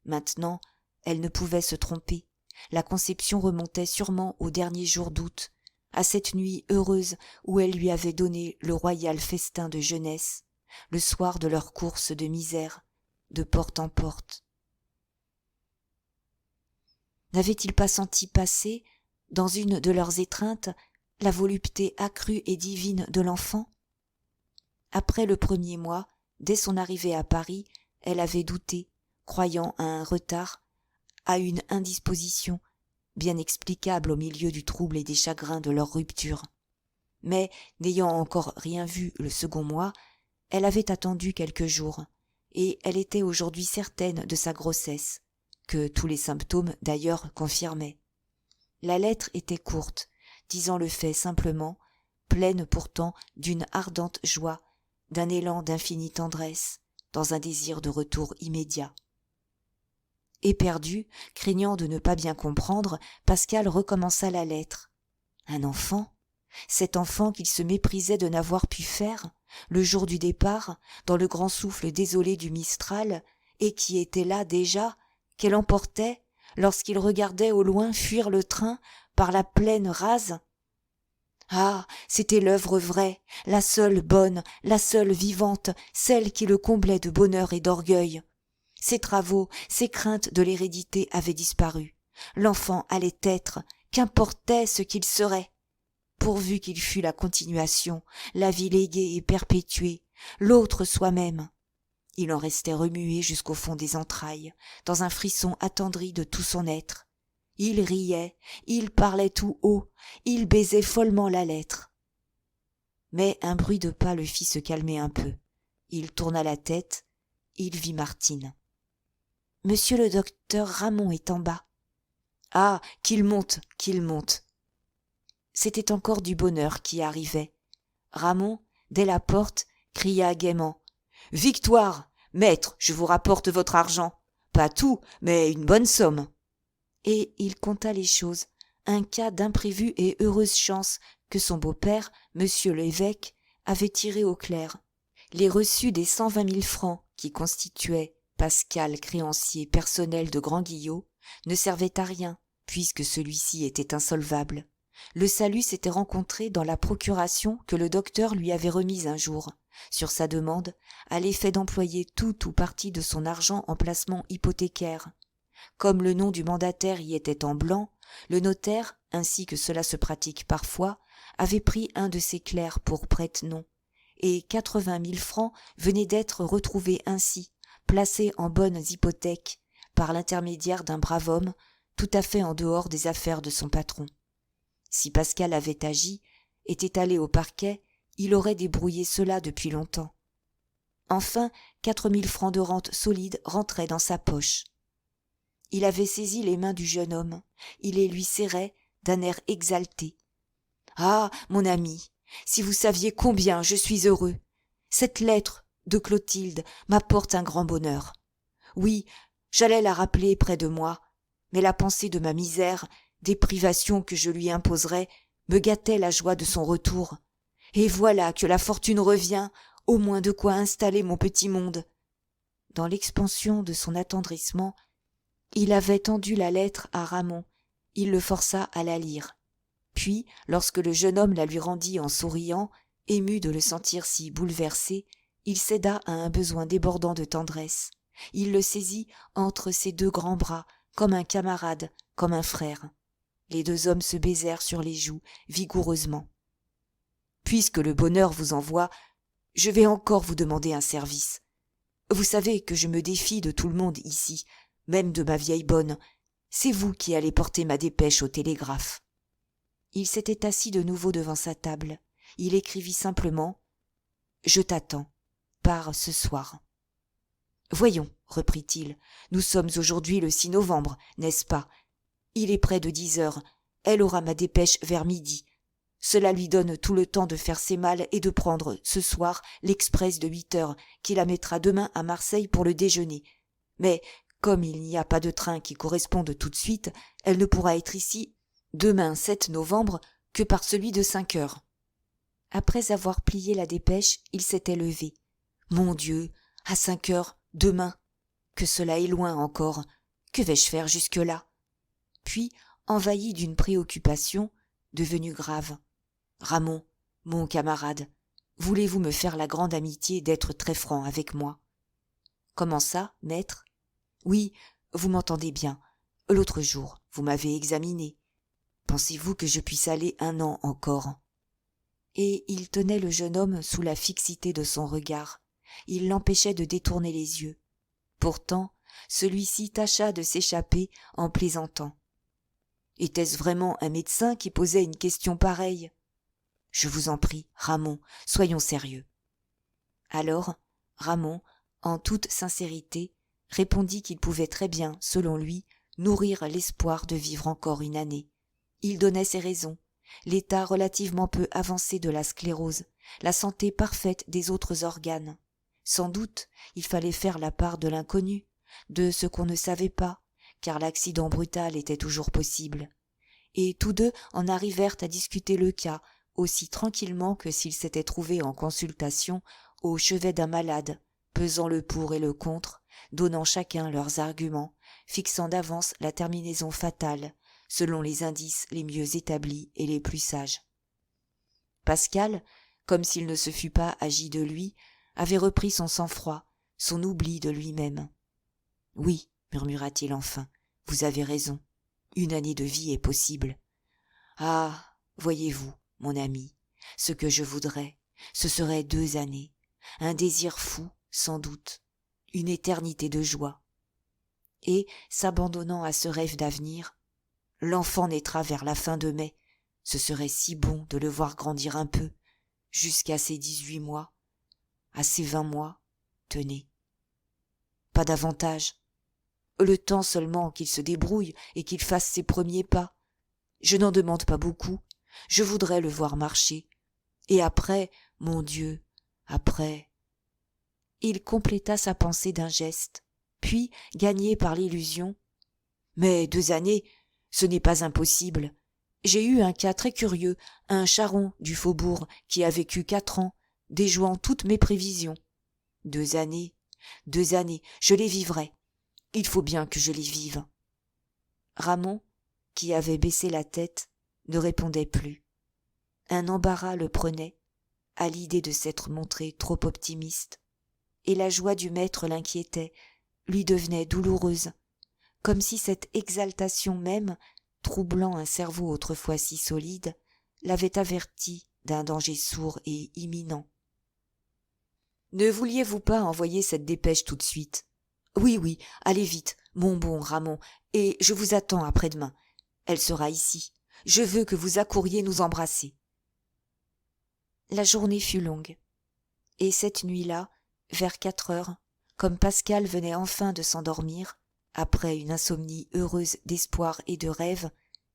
Maintenant, elle ne pouvait se tromper. La conception remontait sûrement au dernier jour d'août, à cette nuit heureuse où elle lui avait donné le royal festin de jeunesse, le soir de leur course de misère, de porte en porte. N'avait-il pas senti passer, dans une de leurs étreintes, la volupté accrue et divine de l'enfant? Après le premier mois, dès son arrivée à Paris, elle avait douté, croyant à un retard, à une indisposition, bien explicable au milieu du trouble et des chagrins de leur rupture. Mais, n'ayant encore rien vu le second mois, elle avait attendu quelques jours, et elle était aujourd'hui certaine de sa grossesse, que tous les symptômes d'ailleurs confirmaient. La lettre était courte, disant le fait simplement, pleine pourtant d'une ardente joie, d'un élan d'infinie tendresse, dans un désir de retour immédiat. Éperdu, craignant de ne pas bien comprendre, Pascal recommença la lettre. Un enfant? Cet enfant qu'il se méprisait de n'avoir pu faire, le jour du départ, dans le grand souffle désolé du Mistral, et qui était là déjà, qu'elle emportait, lorsqu'il regardait au loin fuir le train par la plaine rase. Ah, c'était l'œuvre vraie, la seule bonne, la seule vivante, celle qui le comblait de bonheur et d'orgueil. Ses travaux, ses craintes de l'hérédité avaient disparu. L'enfant allait être, qu'importait ce qu'il serait, pourvu qu'il fût la continuation, la vie léguée et perpétuée, l'autre soi-même. Il en restait remué jusqu'au fond des entrailles, dans un frisson attendri de tout son être. Il riait, il parlait tout haut, il baisait follement la lettre. Mais un bruit de pas le fit se calmer un peu. Il tourna la tête, il vit Martine. « Monsieur le docteur Ramon est en bas. »« Ah, qu'il monte, qu'il monte !» C'était encore du bonheur qui arrivait. Ramon, dès la porte, cria gaiement. « Victoire! Maître, je vous rapporte votre argent. Pas tout, mais une bonne somme. » Et il conta les choses, un cas d'imprévue et heureuse chance que son beau-père, monsieur l'évêque, avait tiré au clair. Les reçus des 120 000 francs qui constituaient Pascal créancier personnel de Grand-Guillot ne servaient à rien, puisque celui-ci était insolvable. Le salut s'était rencontré dans la procuration que le docteur lui avait remise un jour, sur sa demande, à l'effet d'employer tout ou partie de son argent en placement hypothécaire. Comme le nom du mandataire y était en blanc, le notaire, ainsi que cela se pratique parfois, avait pris un de ses clercs pour prête-nom, et 80 000 francs venaient d'être retrouvés ainsi, placés en bonnes hypothèques, par l'intermédiaire d'un brave homme, tout à fait en dehors des affaires de son patron. Si Pascal avait agi, était allé au parquet, il aurait débrouillé cela depuis longtemps. Enfin, 4 000 francs de rente solide rentraient dans sa poche. Il avait saisi les mains du jeune homme, il les lui serrait d'un air exalté. « Ah, mon ami, si vous saviez combien je suis heureux. Cette lettre de Clotilde m'apporte un grand bonheur. Oui, j'allais la rappeler près de moi, mais la pensée de ma misère, des privations que je lui imposerais, me gâtait la joie de son retour. Et voilà que la fortune revient, au moins de quoi installer mon petit monde. » Dans l'expansion de son attendrissement, il avait tendu la lettre à Ramon, il le força à la lire. Puis, lorsque le jeune homme la lui rendit en souriant, ému de le sentir si bouleversé, il céda à un besoin débordant de tendresse. Il le saisit entre ses deux grands bras, comme un camarade, comme un frère. Les deux hommes se baisèrent sur les joues, vigoureusement. « Puisque le bonheur vous envoie, je vais encore vous demander un service. Vous savez que je me défie de tout le monde ici, même de ma vieille bonne. C'est vous qui allez porter ma dépêche au télégraphe. » Il s'était assis de nouveau devant sa table. Il écrivit simplement « Je t'attends, pars ce soir. »« Voyons, reprit-il, nous sommes aujourd'hui le 6 novembre, n'est-ce pas? Il est près de 10 heures, elle aura ma dépêche vers midi. Cela lui donne tout le temps de faire ses malles et de prendre, ce soir, l'express de 8 heures, qui la mettra demain à Marseille pour le déjeuner. Mais, comme il n'y a pas de train qui corresponde tout de suite, elle ne pourra être ici demain 7 novembre que par celui de 5 heures. Après avoir plié la dépêche, il s'était levé. Mon Dieu, à 5 heures, demain. Que cela est loin encore. Que vais-je faire jusque-là? Puis, envahi d'une préoccupation, devenue grave. Ramon, mon camarade, voulez-vous me faire la grande amitié d'être très franc avec moi? Comment ça, maître? Oui, vous m'entendez bien. L'autre jour, vous m'avez examiné. Pensez-vous que je puisse aller 1 an encore? Et il tenait le jeune homme sous la fixité de son regard. Il l'empêchait de détourner les yeux. Pourtant, celui-ci tâcha de s'échapper en plaisantant. Était-ce vraiment un médecin qui posait une question pareille? Je vous en prie, Ramon, soyons sérieux. Alors, Ramon, en toute sincérité, répondit qu'il pouvait très bien, selon lui, nourrir l'espoir de vivre encore 1 année. Il donnait ses raisons, l'état relativement peu avancé de la sclérose, la santé parfaite des autres organes. Sans doute, il fallait faire la part de l'inconnu, de ce qu'on ne savait pas, car l'accident brutal était toujours possible. Et tous deux en arrivèrent à discuter le cas, aussi tranquillement que s'ils s'étaient trouvés en consultation au chevet d'un malade, pesant le pour et le contre, donnant chacun leurs arguments, fixant d'avance la terminaison fatale, selon les indices les mieux établis et les plus sages. Pascal, comme s'il ne se fût pas agi de lui, avait repris son sang-froid, son oubli de lui-même. « Oui, murmura-t-il enfin, vous avez raison, 1 année de vie est possible. Ah, voyez-vous, mon ami, ce que je voudrais, ce serait 2 années, un désir fou, sans doute, une éternité de joie. » Et, s'abandonnant à ce rêve d'avenir, « L'enfant naîtra vers la fin de mai, ce serait si bon de le voir grandir un peu, jusqu'à ses 18 mois, à ses 20 mois, tenez. Pas davantage. Le temps seulement qu'il se débrouille et qu'il fasse ses premiers pas. Je n'en demande pas beaucoup, je voudrais le voir marcher. Et après, mon Dieu, après... » Il compléta sa pensée d'un geste, puis, gagné par l'illusion, « Mais 2 années, ce n'est pas impossible. J'ai eu un cas très curieux, un charron du faubourg qui a vécu 4 ans, déjouant toutes mes prévisions. 2 années, je les vivrai. Il faut bien que je les vive. » Ramon, qui avait baissé la tête, ne répondait plus. Un embarras le prenait, à l'idée de s'être montré trop optimiste, et la joie du maître l'inquiétait, lui devenait douloureuse, comme si cette exaltation même, troublant un cerveau autrefois si solide, l'avait averti d'un danger sourd et imminent. « Ne vouliez-vous pas envoyer cette dépêche tout de suite? Oui, allez vite, mon bon Ramon, et je vous attends après-demain. Elle sera ici. Je veux que vous accouriez nous embrasser. » La journée fut longue, et cette nuit-là, vers 4 heures, comme Pascal venait enfin de s'endormir, après une insomnie heureuse d'espoir et de rêve,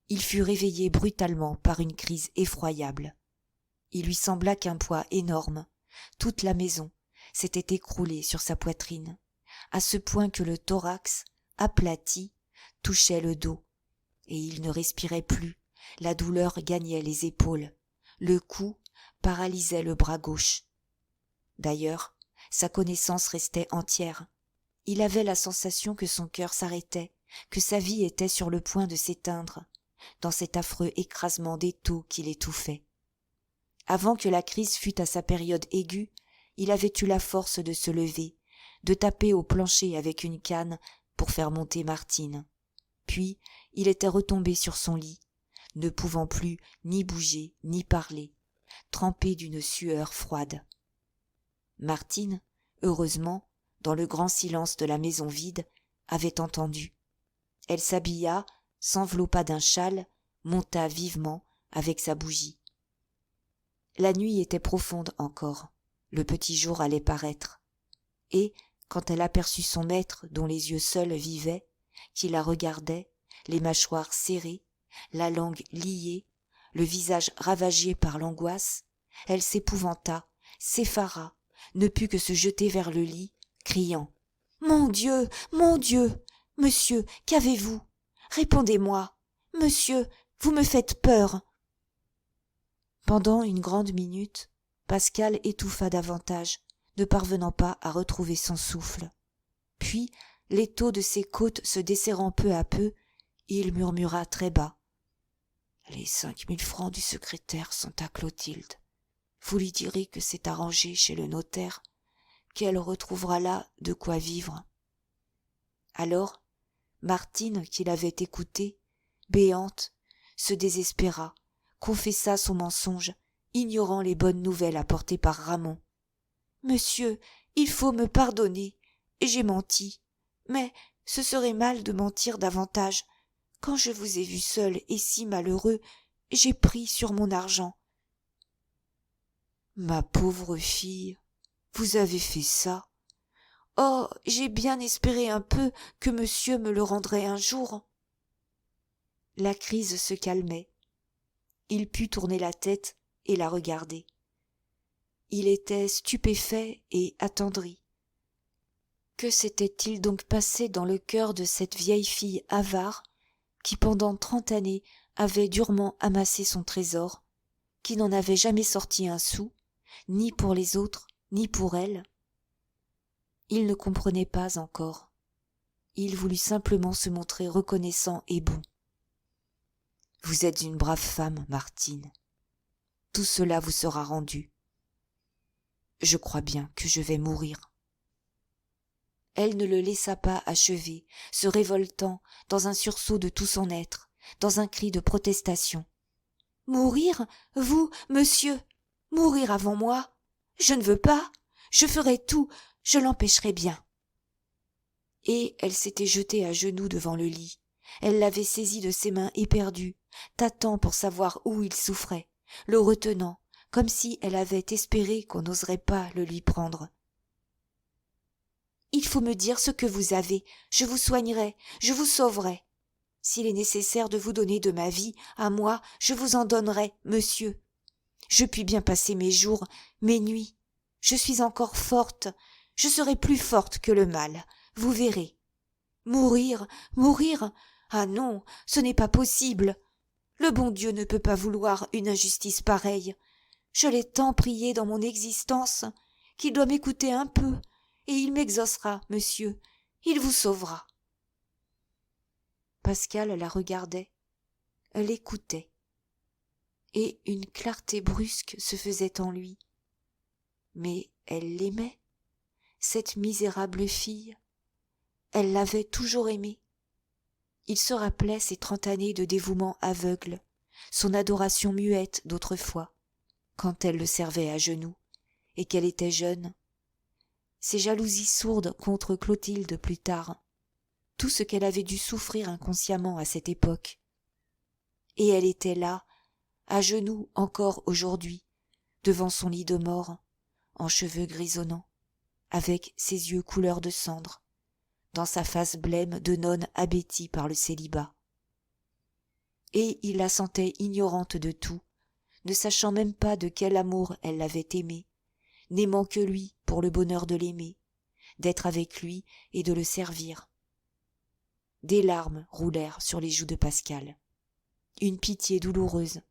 il fut réveillé brutalement par une crise effroyable. Il lui sembla qu'un poids énorme, toute la maison, s'était écroulée sur sa poitrine, à ce point que le thorax, aplati, touchait le dos, et il ne respirait plus, la douleur gagnait les épaules, le cou paralysait le bras gauche. D'ailleurs, sa connaissance restait entière. Il avait la sensation que son cœur s'arrêtait, que sa vie était sur le point de s'éteindre, dans cet affreux écrasement d'étau qui l'étouffait. Avant que la crise fût à sa période aiguë, il avait eu la force de se lever, de taper au plancher avec une canne pour faire monter Martine. Puis il était retombé sur son lit, ne pouvant plus ni bouger ni parler, trempé d'une sueur froide. Martine, heureusement, dans le grand silence de la maison vide, avait entendu. Elle s'habilla, s'enveloppa d'un châle, monta vivement avec sa bougie. La nuit était profonde encore, le petit jour allait paraître, et, quand elle aperçut son maître dont les yeux seuls vivaient, qui la regardait, les mâchoires serrées, la langue liée, le visage ravagé par l'angoisse, elle s'épouvanta, s'effara, ne put que se jeter vers le lit, criant « Mon Dieu, monsieur, qu'avez-vous? Répondez-moi, monsieur, vous me faites peur !» Pendant une grande minute, Pascal étouffa davantage, ne parvenant pas à retrouver son souffle. Puis, l'étau de ses côtes se desserrant peu à peu, il murmura très bas. « Les 5000 francs du secrétaire sont à Clotilde. Vous lui direz que c'est arrangé chez le notaire, qu'elle retrouvera là de quoi vivre. » Alors, Martine, qui l'avait écouté, béante, se désespéra, confessa son mensonge, ignorant les bonnes nouvelles apportées par Ramon. « Monsieur, il faut me pardonner, j'ai menti, mais ce serait mal de mentir davantage. Quand je vous ai vu seul et si malheureux, j'ai pris sur mon argent. »« Ma pauvre fille, vous avez fait ça. Oh, j'ai bien espéré un peu que monsieur me le rendrait un jour. » La crise se calmait. Il put tourner la tête et la regarder. Il était stupéfait et attendri. Que s'était-il donc passé dans le cœur de cette vieille fille avare qui pendant 30 années avait durement amassé son trésor, qui n'en avait jamais sorti un sou, ni pour les autres, ni pour elle? Il ne comprenait pas encore. Il voulut simplement se montrer reconnaissant et bon. « Vous êtes une brave femme, Martine. Tout cela vous sera rendu. Je crois bien que je vais mourir. » Elle ne le laissa pas achever, se révoltant dans un sursaut de tout son être, dans un cri de protestation. « Mourir, vous, monsieur, mourir avant moi? Je ne veux pas, je ferai tout, je l'empêcherai bien. » Et elle s'était jetée à genoux devant le lit. Elle l'avait saisi de ses mains éperdues, tâtant pour savoir où il souffrait, le retenant, comme si elle avait espéré qu'on n'oserait pas le lui prendre. « Il faut me dire ce que vous avez, je vous soignerai, je vous sauverai. S'il est nécessaire de vous donner de ma vie, à moi, je vous en donnerai, monsieur. Je puis bien passer mes jours, mes nuits. Je suis encore forte, je serai plus forte que le mal, vous verrez. Mourir, mourir, ah non, ce n'est pas possible. Le bon Dieu ne peut pas vouloir une injustice pareille. Je l'ai tant prié dans mon existence qu'il doit m'écouter un peu, et il m'exaucera, monsieur, il vous sauvera. » Pascal la regardait, l'écoutait, et une clarté brusque se faisait en lui. Mais elle l'aimait, cette misérable fille. Elle l'avait toujours aimé. Il se rappelait ses 30 années de dévouement aveugle, son adoration muette d'autrefois, quand elle le servait à genoux, et qu'elle était jeune, ses jalousies sourdes contre Clotilde plus tard, tout ce qu'elle avait dû souffrir inconsciemment à cette époque. Et elle était là, à genoux encore aujourd'hui, devant son lit de mort, en cheveux grisonnants, avec ses yeux couleur de cendre, dans sa face blême de nonne abétie par le célibat. Et il la sentait ignorante de tout, ne sachant même pas de quel amour elle l'avait aimé, n'aimant que lui pour le bonheur de l'aimer, d'être avec lui et de le servir. Des larmes roulèrent sur les joues de Pascal. Une pitié douloureuse,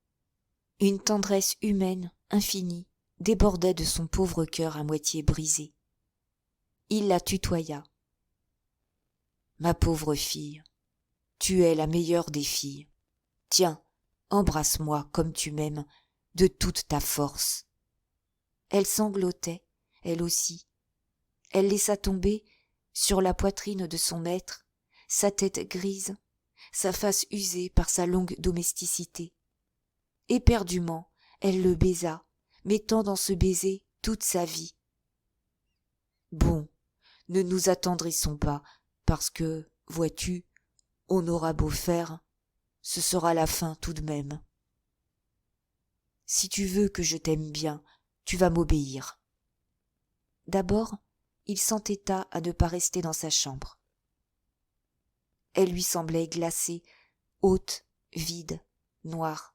une tendresse humaine infinie débordait de son pauvre cœur à moitié brisé. Il la tutoya. « Ma pauvre fille, tu es la meilleure des filles. Tiens, embrasse-moi comme tu m'aimes, de toute ta force. » Elle sanglotait, elle aussi. Elle laissa tomber, sur la poitrine de son maître, sa tête grise, sa face usée par sa longue domesticité. Éperdument, elle le baisa, mettant dans ce baiser toute sa vie. « Bon, ne nous attendrissons pas, parce que, vois-tu, on aura beau faire, ce sera la fin tout de même. Si tu veux que je t'aime bien, tu vas m'obéir. » D'abord, il s'entêta à ne pas rester dans sa chambre. Elle lui semblait glacée, haute, vide, noire.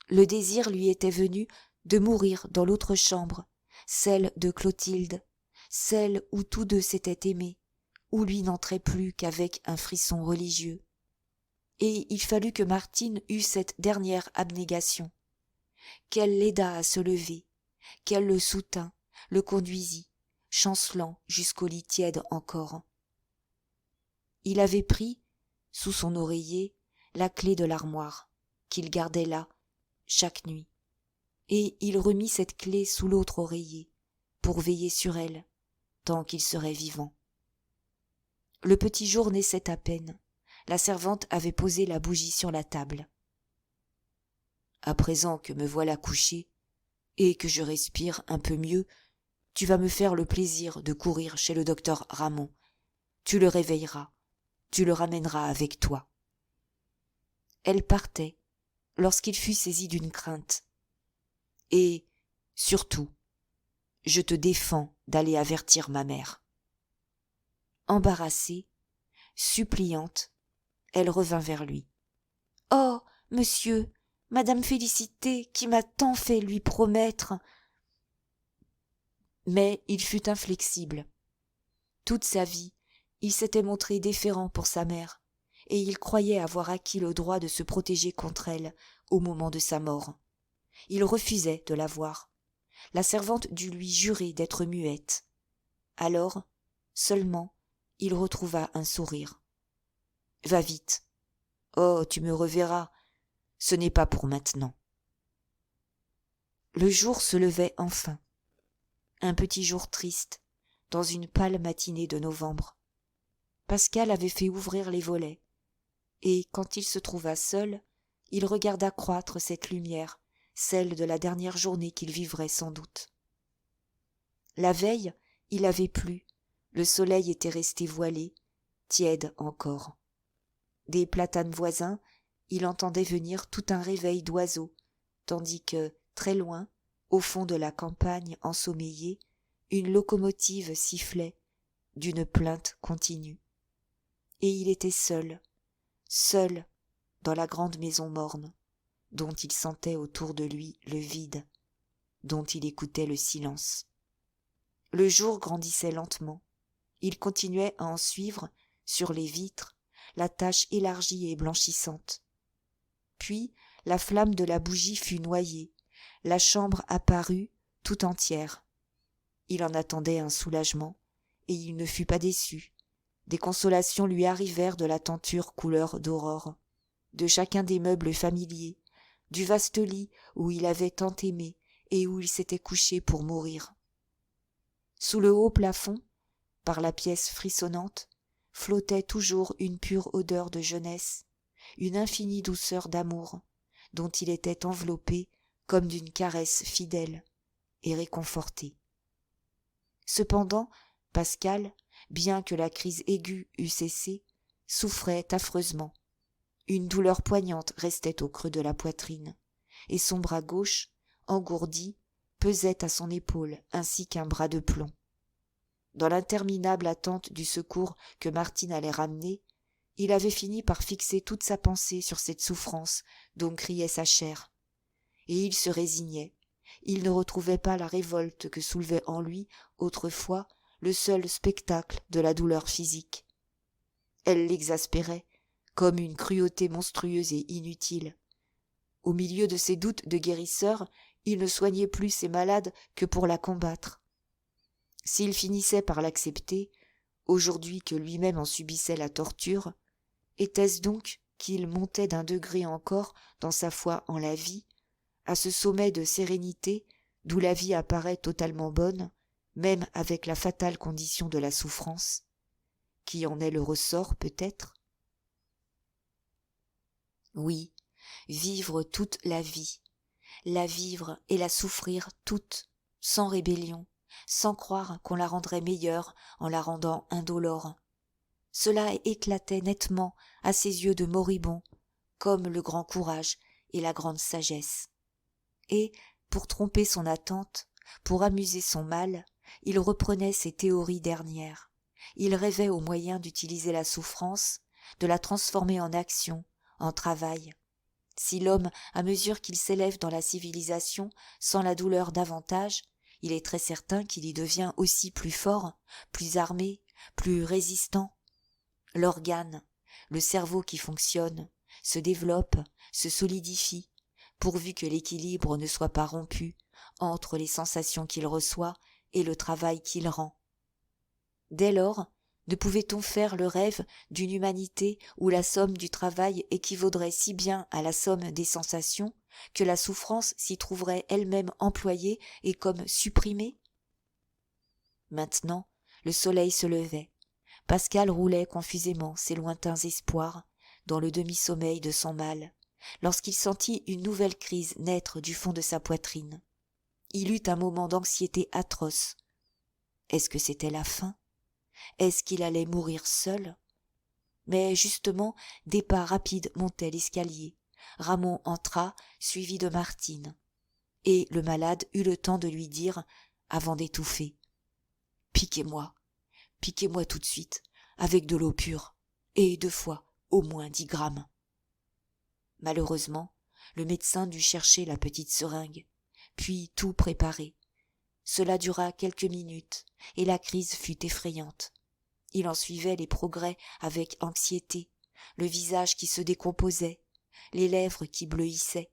Le désir lui était venu de mourir dans l'autre chambre, celle de Clotilde, celle où tous deux s'étaient aimés, où lui n'entrait plus qu'avec un frisson religieux. Et il fallut que Martine eût cette dernière abnégation, qu'elle l'aidât à se lever, qu'elle le soutint, le conduisit, chancelant jusqu'au lit tiède encore. Il avait pris, sous son oreiller, la clé de l'armoire, qu'il gardait là, chaque nuit, et il remit cette clé sous l'autre oreiller, pour veiller sur elle, tant qu'il serait vivant. Le petit jour naissait à peine, la servante avait posé la bougie sur la table. « À présent que me voilà couché, et que je respire un peu mieux, tu vas me faire le plaisir de courir chez le docteur Ramon. Tu le réveilleras, tu le ramèneras avec toi. » Elle partait, lorsqu'il fut saisi d'une crainte. « Et, surtout, je te défends d'aller avertir ma mère. » Embarrassée, suppliante, elle revint vers lui. « Oh, monsieur, Madame Félicité, qui m'a tant fait lui promettre. » Mais il fut inflexible. Toute sa vie, il s'était montré déférent pour sa mère, et il croyait avoir acquis le droit de se protéger contre elle au moment de sa mort. Il refusait de la voir. La servante dut lui jurer d'être muette. Alors, seulement, il retrouva un sourire. « Va vite. Oh, tu me reverras. Ce n'est pas pour maintenant. » Le jour se levait enfin. Un petit jour triste, dans une pâle matinée de novembre. Pascal avait fait ouvrir les volets, et quand il se trouva seul, il regarda croître cette lumière, celle de la dernière journée qu'il vivrait sans doute. La veille, il avait plu, le soleil était resté voilé, tiède encore. Des platanes voisins, il entendait venir tout un réveil d'oiseaux, tandis que, très loin, au fond de la campagne ensommeillée, une locomotive sifflait d'une plainte continue. Et il était seul, seul dans la grande maison morne, dont il sentait autour de lui le vide, dont il écoutait le silence. Le jour grandissait lentement, il continuait à en suivre, sur les vitres, la tache élargie et blanchissante. Puis la flamme de la bougie fut noyée, la chambre apparut tout entière. Il en attendait un soulagement, et il ne fut pas déçu. Des consolations lui arrivèrent de la tenture couleur d'aurore, de chacun des meubles familiers, du vaste lit où il avait tant aimé et où il s'était couché pour mourir. Sous le haut plafond, par la pièce frissonnante, flottait toujours une pure odeur de jeunesse, une infinie douceur d'amour, dont il était enveloppé comme d'une caresse fidèle et réconforté. Cependant, Pascal, bien que la crise aiguë eût cessé, souffrait affreusement. Une douleur poignante restait au creux de la poitrine, et son bras gauche, engourdi, pesait à son épaule ainsi qu'un bras de plomb. Dans l'interminable attente du secours que Martine allait ramener, il avait fini par fixer toute sa pensée sur cette souffrance dont criait sa chair. Et il se résignait. Il ne retrouvait pas la révolte que soulevait en lui, autrefois, le seul spectacle de la douleur physique. Elle l'exaspérait, comme une cruauté monstrueuse et inutile. Au milieu de ses doutes de guérisseur, il ne soignait plus ses malades que pour la combattre. S'il finissait par l'accepter, aujourd'hui que lui-même en subissait la torture, était-ce donc qu'il montait d'un degré encore dans sa foi en la vie, à ce sommet de sérénité d'où la vie apparaît totalement bonne, même avec la fatale condition de la souffrance, qui en est le ressort peut-être? Oui, vivre toute la vie, la vivre et la souffrir toute, sans rébellion, sans croire qu'on la rendrait meilleure en la rendant indolore. Cela éclatait nettement à ses yeux de moribond, comme le grand courage et la grande sagesse. Et, pour tromper son attente, pour amuser son mal, il reprenait ses théories dernières. Il rêvait au moyen d'utiliser la souffrance, de la transformer en action, en travail. Si l'homme, à mesure qu'il s'élève dans la civilisation, sent la douleur davantage, il est très certain qu'il y devient aussi plus fort, plus armé, plus résistant. L'organe, le cerveau qui fonctionne, se développe, se solidifie, pourvu que l'équilibre ne soit pas rompu, entre les sensations qu'il reçoit et le travail qu'il rend. Dès lors, ne pouvait-on faire le rêve d'une humanité où la somme du travail équivaudrait si bien à la somme des sensations que la souffrance s'y trouverait elle-même employée et comme supprimée? Maintenant, le soleil se levait. Pascal roulait confusément ses lointains espoirs dans le demi-sommeil de son mal, lorsqu'il sentit une nouvelle crise naître du fond de sa poitrine. Il eut un moment d'anxiété atroce. Est-ce que c'était la fin? Est-ce qu'il allait mourir seul? Mais justement, des pas rapides montaient l'escalier. Ramon entra, suivi de Martine. Et le malade eut le temps de lui dire, avant d'étouffer, « Piquez-moi tout de suite, avec de l'eau pure, et 2 fois, au moins 10 grammes. » Malheureusement, le médecin dut chercher la petite seringue, puis tout préparer. Cela dura quelques minutes, et la crise fut effrayante. Il en suivait les progrès avec anxiété, le visage qui se décomposait, les lèvres qui bleuissaient.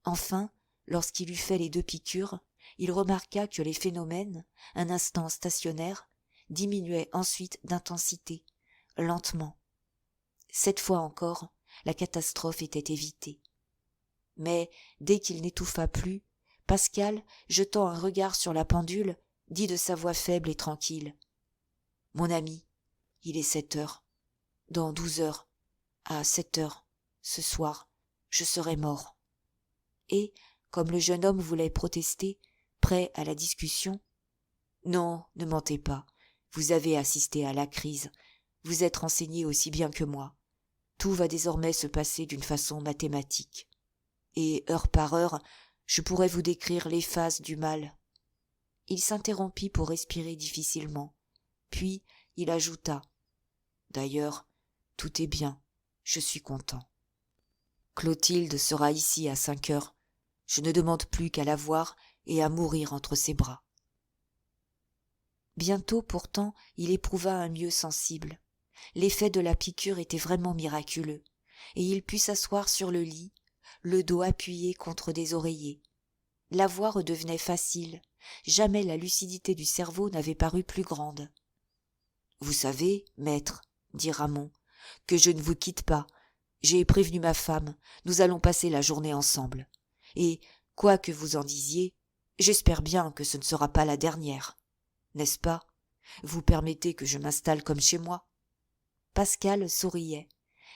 Enfin, lorsqu'il eut fait les 2 piqûres, il remarqua que les phénomènes, un instant stationnaires, diminuaient ensuite d'intensité, lentement. Cette fois encore, la catastrophe était évitée. Mais, dès qu'il n'étouffa plus, Pascal, jetant un regard sur la pendule, dit de sa voix faible et tranquille, « Mon ami, il est 7 heures. Dans 12 heures, à 7 heures, ce soir, je serai mort. » Et, comme le jeune homme voulait protester, prêt à la discussion, « Non, ne mentez pas, vous avez assisté à la crise, vous êtes renseigné aussi bien que moi. Tout va désormais se passer d'une façon mathématique. Et heure par heure, je pourrais vous décrire les phases du mal. » Il s'interrompit pour respirer difficilement, puis il ajouta, « D'ailleurs, tout est bien, je suis content. Clotilde sera ici à 5 heures. Je ne demande plus qu'à la voir et à mourir entre ses bras. » Bientôt pourtant il éprouva un mieux sensible. L'effet de la piqûre était vraiment miraculeux, et il put s'asseoir sur le lit, le dos appuyé contre des oreillers. La voix redevenait facile, jamais la lucidité du cerveau n'avait paru plus grande. « Vous savez, maître, dit Ramon, que je ne vous quitte pas. J'ai prévenu ma femme, nous allons passer la journée ensemble. Et, quoi que vous en disiez, j'espère bien que ce ne sera pas la dernière. N'est-ce pas? Vous permettez que je m'installe comme chez moi? » Pascal souriait.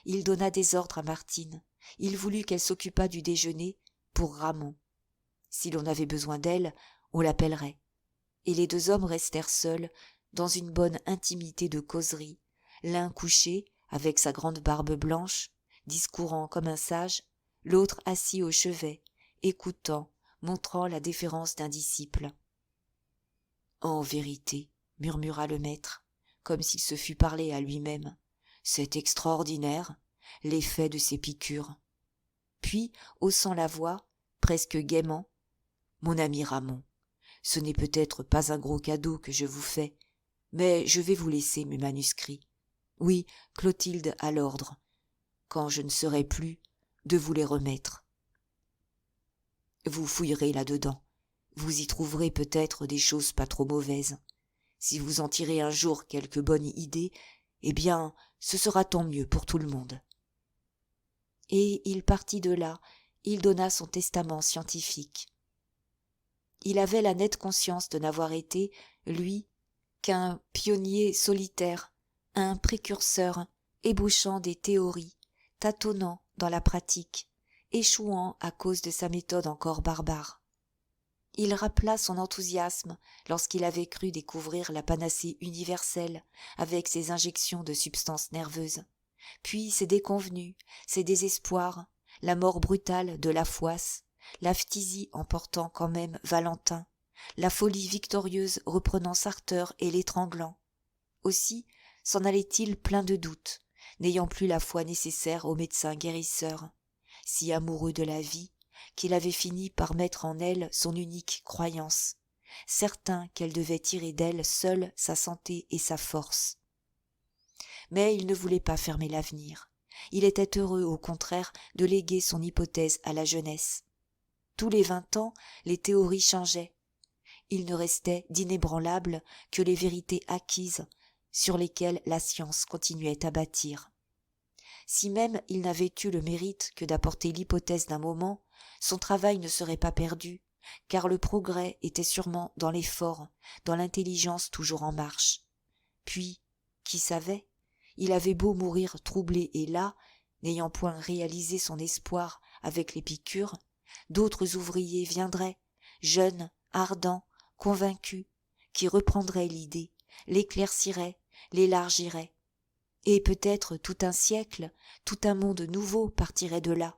Il donna des ordres à Martine. Il voulut qu'elle s'occupât du déjeuner pour Ramon. Si l'on avait besoin d'elle, on l'appellerait. Et les 2 hommes restèrent seuls, dans une bonne intimité de causerie, l'un couché, avec sa grande barbe blanche, discourant comme un sage, l'autre assis au chevet, écoutant, montrant la déférence d'un disciple. « En vérité, murmura le maître, comme s'il se fût parlé à lui-même, c'est extraordinaire, l'effet de ces piqûres. » Puis, haussant la voix, presque gaiement, « Mon ami Ramon, ce n'est peut-être pas un gros cadeau que je vous fais, mais je vais vous laisser mes manuscrits. Oui, Clotilde a l'ordre, quand je ne serai plus, de vous les remettre. Vous fouillerez là-dedans, vous y trouverez peut-être des choses pas trop mauvaises. Si vous en tirez un jour quelque bonne idée, eh bien, ce sera tant mieux pour tout le monde. » Et il partit de là, il donna son testament scientifique. Il avait la nette conscience de n'avoir été, lui, qu'un pionnier solitaire, un précurseur, ébauchant des théories, tâtonnant dans la pratique, échouant à cause de sa méthode encore barbare. Il rappela son enthousiasme lorsqu'il avait cru découvrir la panacée universelle avec ses injections de substances nerveuses, puis ses déconvenues, ses désespoirs, la mort brutale de la Fouasse, la phtisie emportant quand même Valentin, la folie victorieuse reprenant Sartor et l'étranglant. Aussi s'en allait-il plein de doutes, n'ayant plus la foi nécessaire au médecin guérisseur, si amoureux de la vie qu'il avait fini par mettre en elle son unique croyance, certain qu'elle devait tirer d'elle seule sa santé et sa force. Mais il ne voulait pas fermer l'avenir. Il était heureux, au contraire, de léguer son hypothèse à la jeunesse. Tous les 20 ans, les théories changeaient. Il ne restait d'inébranlable que les vérités acquises sur lesquelles la science continuait à bâtir. Si même il n'avait eu le mérite que d'apporter l'hypothèse d'un moment, son travail ne serait pas perdu, car le progrès était sûrement dans l'effort, dans l'intelligence toujours en marche. Puis, qui savait, il avait beau mourir troublé et las, n'ayant point réalisé son espoir avec les piqûres, d'autres ouvriers viendraient, jeunes, ardents, convaincus, qui reprendraient l'idée, l'éclairciraient, l'élargiraient. Et peut-être tout un siècle, tout un monde nouveau partirait de là.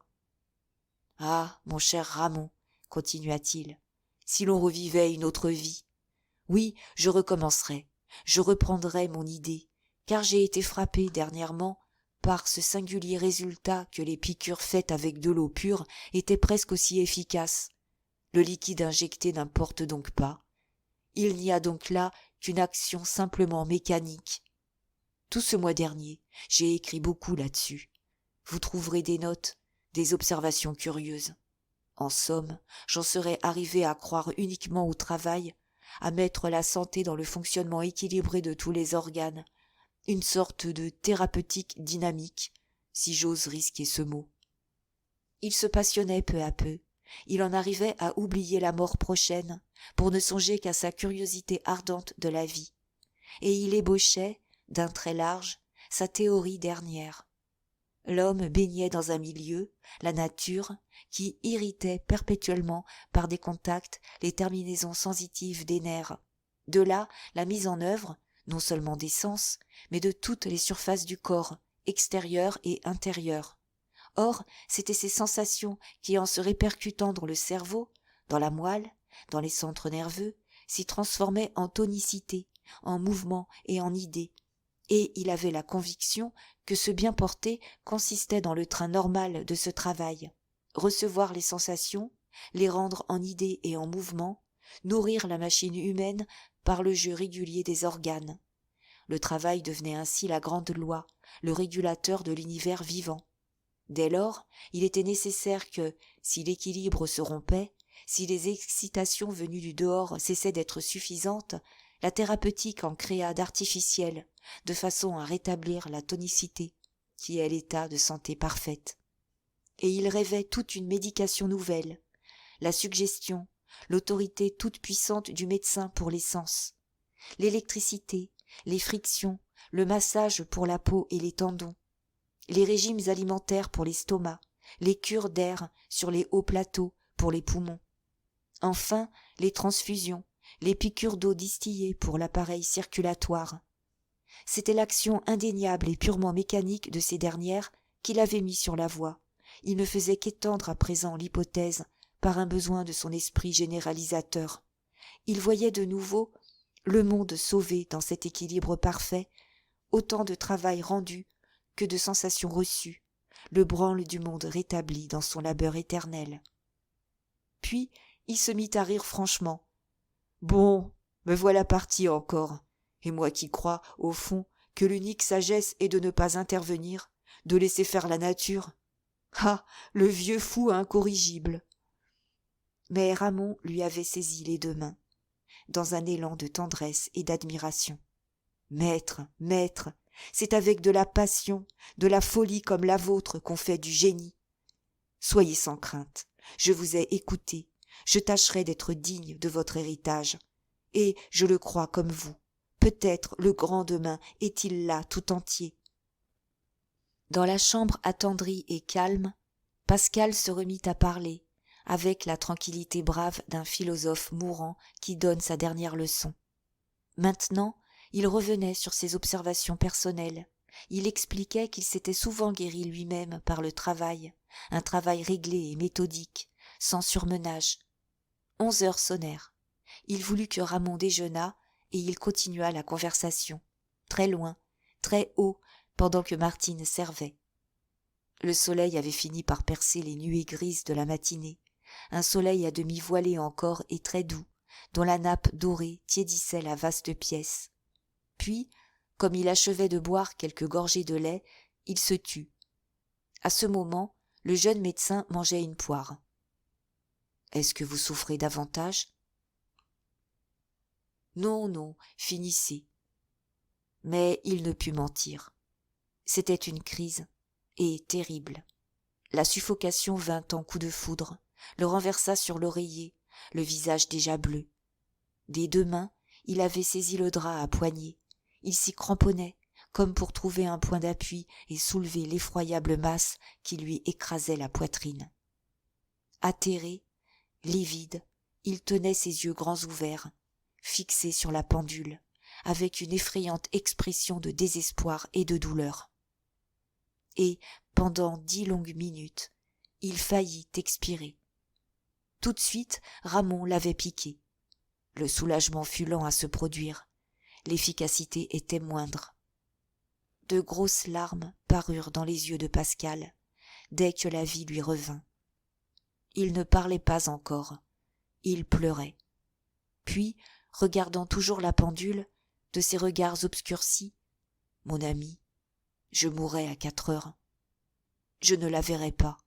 « Ah, mon cher Ramon, continua-t-il, si l'on revivait une autre vie. Oui, je recommencerais, je reprendrais mon idée, car j'ai été frappé dernièrement par ce singulier résultat que les piqûres faites avec de l'eau pure étaient presque aussi efficaces. Le liquide injecté n'importe donc pas. Il n'y a donc là qu'une action simplement mécanique. Tout ce mois dernier, j'ai écrit beaucoup là-dessus. Vous trouverez des notes, des observations curieuses. En somme, j'en serais arrivé à croire uniquement au travail, à mettre la santé dans le fonctionnement équilibré de tous les organes, une sorte de thérapeutique dynamique, si j'ose risquer ce mot. Il se passionnait peu à peu, il en arrivait à oublier la mort prochaine, pour ne songer qu'à sa curiosité ardente de la vie, et il ébauchait, d'un trait large, sa théorie dernière. L'homme baignait dans un milieu, la nature, qui irritait perpétuellement par des contacts les terminaisons sensitives des nerfs. De là la mise en œuvre, non seulement des sens, mais de toutes les surfaces du corps, extérieures et intérieures. Or, c'étaient ces sensations qui, en se répercutant dans le cerveau, dans la moelle, dans les centres nerveux, s'y transformaient en tonicité, en mouvement et en idée. Et il avait la conviction que ce bien porter consistait dans le train normal de ce travail, recevoir les sensations, les rendre en idées et en mouvement, nourrir la machine humaine par le jeu régulier des organes. Le travail devenait ainsi la grande loi, le régulateur de l'univers vivant. Dès lors, il était nécessaire que, si l'équilibre se rompait, si les excitations venues du dehors cessaient d'être suffisantes, la thérapeutique en créa d'artificielles, de façon à rétablir la tonicité, qui est l'état de santé parfaite. Et il rêvait toute une médication nouvelle, la suggestion, l'autorité toute puissante du médecin pour les sens, l'électricité, les frictions, le massage pour la peau et les tendons, les régimes alimentaires pour l'estomac, les cures d'air sur les hauts plateaux pour les poumons, enfin les transfusions, les piqûres d'eau distillée pour l'appareil circulatoire. C'était l'action indéniable et purement mécanique de ces dernières qui l'avait mis sur la voie. Il ne faisait qu'étendre à présent l'hypothèse par un besoin de son esprit généralisateur. Il voyait de nouveau le monde sauvé dans cet équilibre parfait, autant de travail rendu que de sensations reçues, le branle du monde rétabli dans son labeur éternel. Puis il se mit à rire franchement. « Bon, me voilà parti encore, et moi qui crois, au fond, que l'unique sagesse est de ne pas intervenir, de laisser faire la nature. Ah, le vieux fou incorrigible !» Mais Ramon lui avait saisi les deux mains, dans un élan de tendresse et d'admiration. « Maître, maître, c'est avec de la passion, de la folie comme la vôtre qu'on fait du génie. Soyez sans crainte, je vous ai écouté, je tâcherai d'être digne de votre héritage. Et, je le crois comme vous, peut-être le grand demain est-il là tout entier. » Dans la chambre attendrie et calme, Pascal se remit à parler, avec la tranquillité brave d'un philosophe mourant qui donne sa dernière leçon. Maintenant, il revenait sur ses observations personnelles. Il expliquait qu'il s'était souvent guéri lui-même par le travail, un travail réglé et méthodique, sans surmenage. 11 heures sonnèrent. Il voulut que Ramon déjeunât et il continua la conversation, très loin, très haut, pendant que Martine servait. Le soleil avait fini par percer les nuées grises de la matinée, un soleil à demi voilé encore et très doux, dont la nappe dorée tiédissait la vaste pièce. Puis, comme il achevait de boire quelques gorgées de lait, il se tut. À ce moment, le jeune médecin mangeait une poire. Est-ce que vous souffrez davantage ? Non, non, finissez. Mais il ne put mentir. C'était une crise, et terrible. La suffocation vint en coup de foudre, le renversa sur l'oreiller, le visage déjà bleu. Des deux mains, il avait saisi le drap à poignée. Il s'y cramponnait, comme pour trouver un point d'appui et soulever l'effroyable masse qui lui écrasait la poitrine. Atterré, livide, il tenait ses yeux grands ouverts, fixés sur la pendule, avec une effrayante expression de désespoir et de douleur. Et, pendant 10 longues minutes, il faillit expirer. Tout de suite, Ramon l'avait piqué. Le soulagement fut lent à se produire. L'efficacité était moindre. De grosses larmes parurent dans les yeux de Pascal, dès que la vie lui revint. Il ne parlait pas encore. Il pleurait. Puis, regardant toujours la pendule, de ses regards obscurcis, « Mon ami, je mourrai à 4 heures. Je ne la verrai pas. »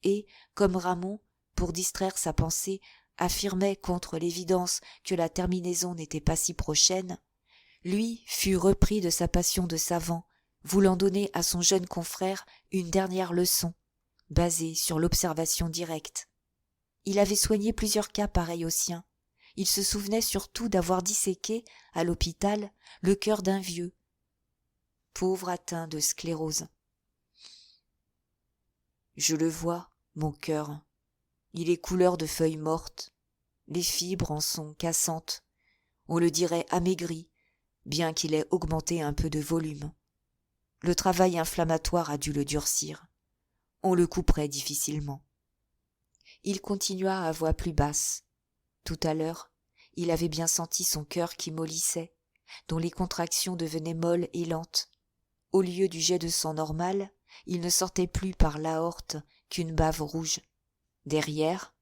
Et, comme Ramon, pour distraire sa pensée, affirmait contre l'évidence que la terminaison n'était pas si prochaine, lui fut repris de sa passion de savant, voulant donner à son jeune confrère une dernière leçon, basée sur l'observation directe. Il avait soigné plusieurs cas pareils aux siens. Il se souvenait surtout d'avoir disséqué, à l'hôpital, le cœur d'un vieux, pauvre atteint de sclérose. « Je le vois, mon cœur. Il est couleur de feuilles mortes. Les fibres en sont cassantes. On le dirait amaigri, bien qu'il ait augmenté un peu de volume. Le travail inflammatoire a dû le durcir. On le couperait difficilement. » Il continua à voix plus basse. Tout à l'heure, il avait bien senti son cœur qui mollissait, dont les contractions devenaient molles et lentes. Au lieu du jet de sang normal, il ne sortait plus par l'aorte qu'une bave rouge. Derrière,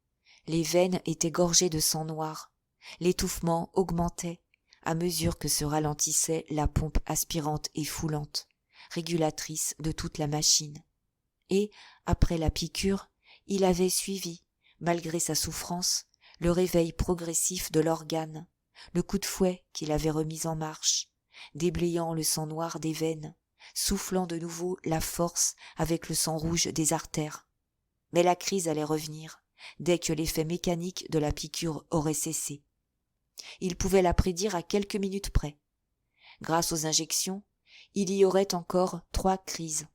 les veines étaient gorgées de sang noir. L'étouffement augmentait à mesure que se ralentissait la pompe aspirante et foulante, régulatrice de toute la machine. Et, après la piqûre, il avait suivi, malgré sa souffrance, le réveil progressif de l'organe, le coup de fouet qu'il avait remis en marche, déblayant le sang noir des veines, soufflant de nouveau la force avec le sang rouge des artères. Mais la crise allait revenir, dès que l'effet mécanique de la piqûre aurait cessé. Il pouvait la prédire à quelques minutes près. Grâce aux injections, il y aurait encore 3 crises.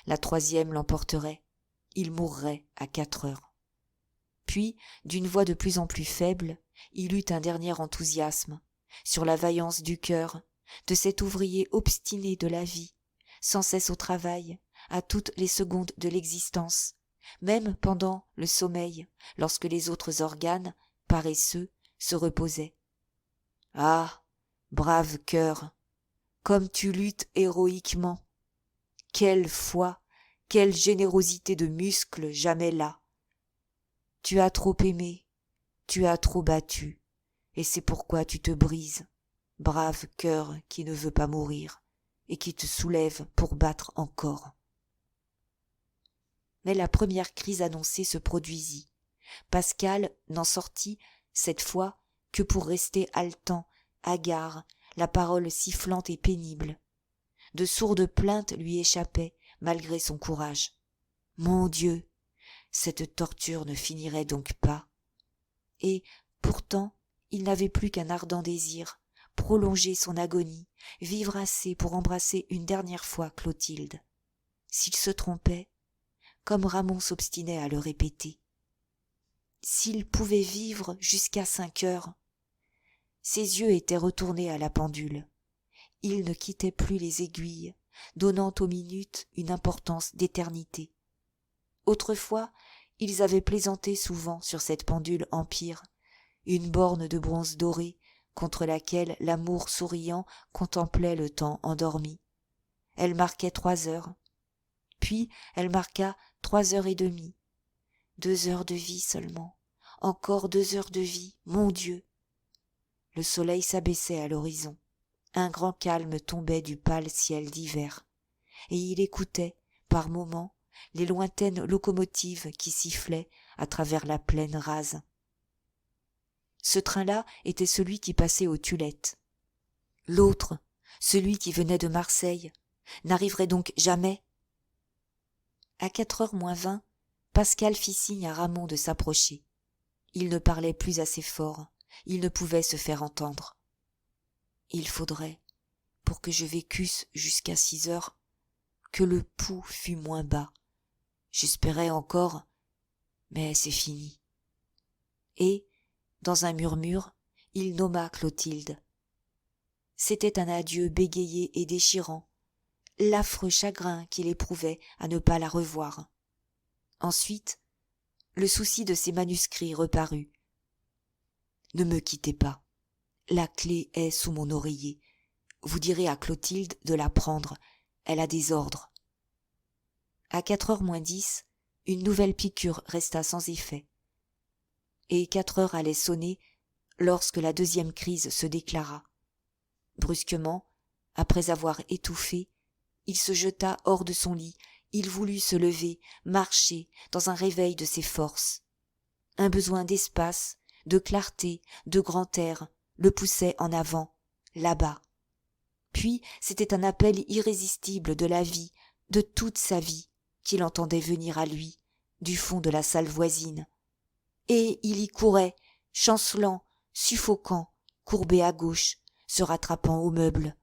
La 3e l'emporterait. Il mourrait à 4 heures. Puis, d'une voix de plus en plus faible, il eut un dernier enthousiasme sur la vaillance du cœur, de cet ouvrier obstiné de la vie, sans cesse au travail, à toutes les secondes de l'existence, même pendant le sommeil, lorsque les autres organes, paresseux, se reposaient. Ah, brave cœur, comme tu luttes héroïquement! Quelle foi, quelle générosité de muscles jamais là! Tu as trop aimé, tu as trop battu, et c'est pourquoi tu te brises, brave cœur qui ne veut pas mourir, et qui te soulève pour battre encore. Mais la première crise annoncée se produisit. Pascal n'en sortit, cette fois, que pour rester haletant, hagard, la parole sifflante et pénible. De sourdes plaintes lui échappaient, malgré son courage. Mon Dieu, cette torture ne finirait donc pas. Et, pourtant, il n'avait plus qu'un ardent désir, prolonger son agonie, vivre assez pour embrasser une dernière fois Clotilde. S'il se trompait, comme Ramon s'obstinait à le répéter, s'il pouvait vivre jusqu'à 5 heures. Ses yeux étaient retournés à la pendule. Il ne quittait plus les aiguilles, donnant aux minutes une importance d'éternité. Autrefois, ils avaient plaisanté souvent sur cette pendule empire, une borne de bronze doré contre laquelle l'amour souriant contemplait le temps endormi. Elle marquait 3 heures. Puis elle marqua 3 heures et demie. 2 heures de vie seulement. Encore 2 heures de vie, mon Dieu! Le soleil s'abaissait à l'horizon. Un grand calme tombait du pâle ciel d'hiver. Et il écoutait, par moments, les lointaines locomotives qui sifflaient à travers la plaine rase. Ce train-là était celui qui passait aux Tulettes. L'autre, celui qui venait de Marseille, n'arriverait donc jamais. À 4h moins 20, Pascal fit signe à Ramon de s'approcher. Il ne parlait plus assez fort, il ne pouvait se faire entendre. Il faudrait, pour que je vécusse jusqu'à 6h, que le pouls fût moins bas. J'espérais encore, mais c'est fini. Et, dans un murmure, il nomma Clotilde. C'était un adieu bégayé et déchirant, l'affreux chagrin qu'il éprouvait à ne pas la revoir. Ensuite, le souci de ses manuscrits reparut. « Ne me quittez pas. La clé est sous mon oreiller. Vous direz à Clotilde de la prendre. Elle a des ordres. » À 4h moins 10, une nouvelle piqûre resta sans effet. Et 4h allaient sonner lorsque la deuxième crise se déclara. Brusquement, après avoir étouffé, il se jeta hors de son lit, il voulut se lever, marcher, dans un réveil de ses forces. Un besoin d'espace, de clarté, de grand air, le poussait en avant, là-bas. Puis c'était un appel irrésistible de la vie, de toute sa vie, qu'il entendait venir à lui, du fond de la salle voisine. Et il y courait, chancelant, suffocant, courbé à gauche, se rattrapant aux meubles.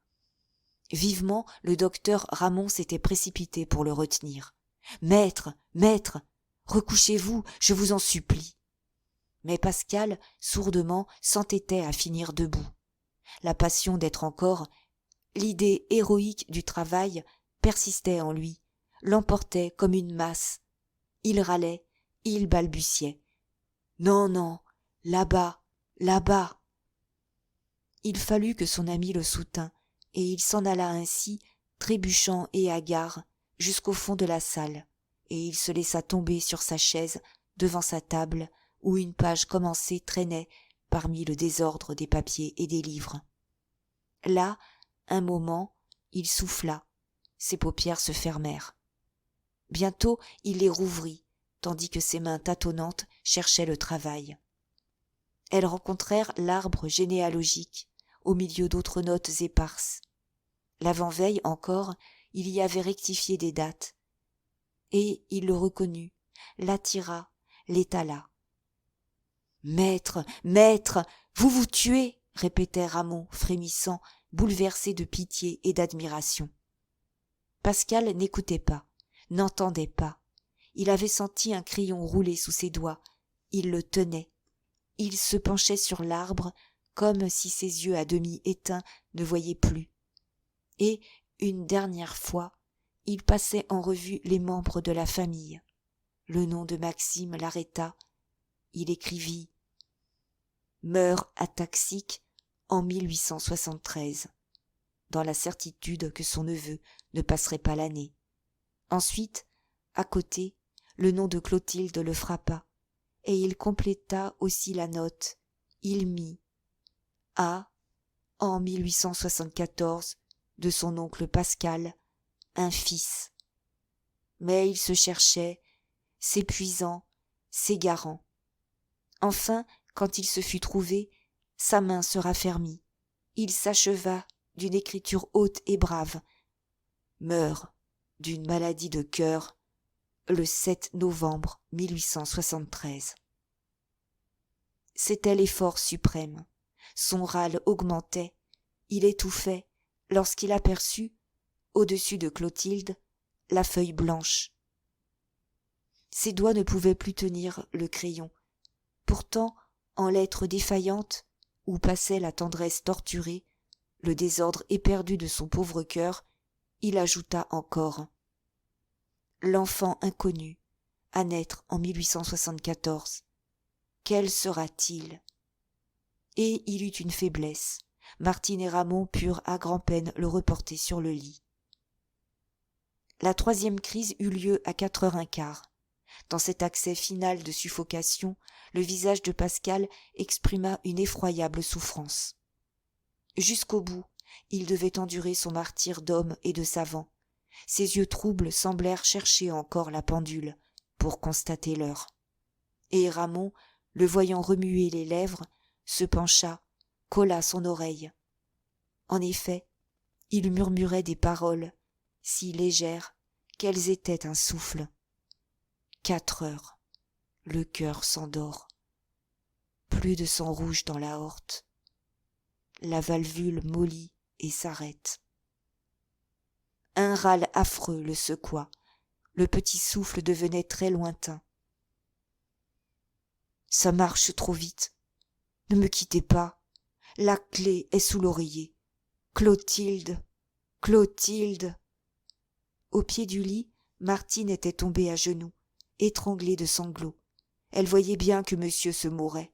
Vivement, le docteur Ramon s'était précipité pour le retenir. « Maître, maître, recouchez-vous, je vous en supplie. » Mais Pascal, sourdement, s'entêtait à finir debout. La passion d'être encore, l'idée héroïque du travail, persistait en lui, l'emportait comme une masse. Il râlait, il balbutiait. « Non, non, là-bas, là-bas !» Il fallut que son ami le soutint, et il s'en alla ainsi, trébuchant et hagard, jusqu'au fond de la salle, et il se laissa tomber sur sa chaise, devant sa table, où une page commencée traînait parmi le désordre des papiers et des livres. Là, un moment, il souffla, ses paupières se fermèrent. Bientôt, il les rouvrit, tandis que ses mains tâtonnantes cherchaient le travail. Elles rencontrèrent l'arbre généalogique, au milieu d'autres notes éparses. L'avant-veille encore, il y avait rectifié des dates. Et il le reconnut, l'attira, l'étala. « Maître, maître, vous vous tuez !» répétait Ramon, frémissant, bouleversé de pitié et d'admiration. Pascal n'écoutait pas, n'entendait pas. Il avait senti un crayon rouler sous ses doigts. Il le tenait. Il se penchait sur l'arbre, comme si ses yeux à demi éteints ne voyaient plus. Et, une dernière fois, il passait en revue les membres de la famille. Le nom de Maxime l'arrêta. Il écrivit « Meurt ataxique en 1873 », dans la certitude que son neveu ne passerait pas l'année. Ensuite, à côté, le nom de Clotilde le frappa, et il compléta aussi la note. Il mit « A, en 1874, de son oncle Pascal, un fils ». Mais il se cherchait, s'épuisant, s'égarant. Enfin, quand il se fut trouvé, sa main se raffermit. Il s'acheva d'une écriture haute et brave. Meurt d'une maladie de cœur le 7 novembre 1873. C'était l'effort suprême. Son râle augmentait. Il étouffait lorsqu'il aperçut, au-dessus de Clotilde, la feuille blanche. Ses doigts ne pouvaient plus tenir le crayon. Pourtant, en lettres défaillantes, où passait la tendresse torturée, le désordre éperdu de son pauvre cœur, il ajouta encore « L'enfant inconnu, à naître en 1874. Quel sera-t-il » Et il eut une faiblesse. Martine et Ramon purent à grand-peine le reporter sur le lit. La troisième crise eut lieu à 4h15. Dans cet accès final de suffocation, le visage de Pascal exprima une effroyable souffrance. Jusqu'au bout, il devait endurer son martyre d'homme et de savant. Ses yeux troubles semblèrent chercher encore la pendule pour constater l'heure. Et Ramon, le voyant remuer les lèvres, se pencha, colla son oreille. En effet, il murmurait des paroles, si légères qu'elles étaient un souffle. 4 heures. Le cœur s'endort. Plus de sang rouge dans la horte. La valvule mollit et s'arrête. Un râle affreux le secoua. Le petit souffle devenait très lointain. Ça marche trop vite. Ne me quittez pas. La clé est sous l'oreiller. Clotilde, Clotilde. Au pied du lit, Martine était tombée à genoux, étranglée de sanglots. Elle voyait bien que monsieur se mourait.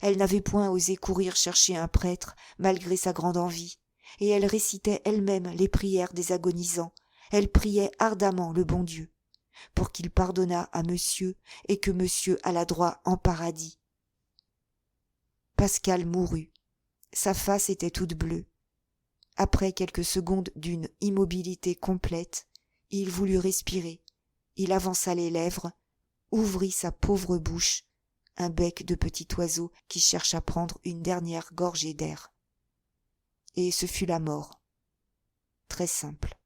Elle n'avait point osé courir chercher un prêtre, malgré sa grande envie, et elle récitait elle-même les prières des agonisants. Elle priait ardemment le bon Dieu, pour qu'il pardonnât à monsieur et que monsieur allât droit en paradis. Pascal mourut. Sa face était toute bleue. Après quelques secondes d'une immobilité complète, il voulut respirer. Il avança les lèvres, ouvrit sa pauvre bouche, un bec de petit oiseau qui cherche à prendre une dernière gorgée d'air. Et ce fut la mort. Très simple.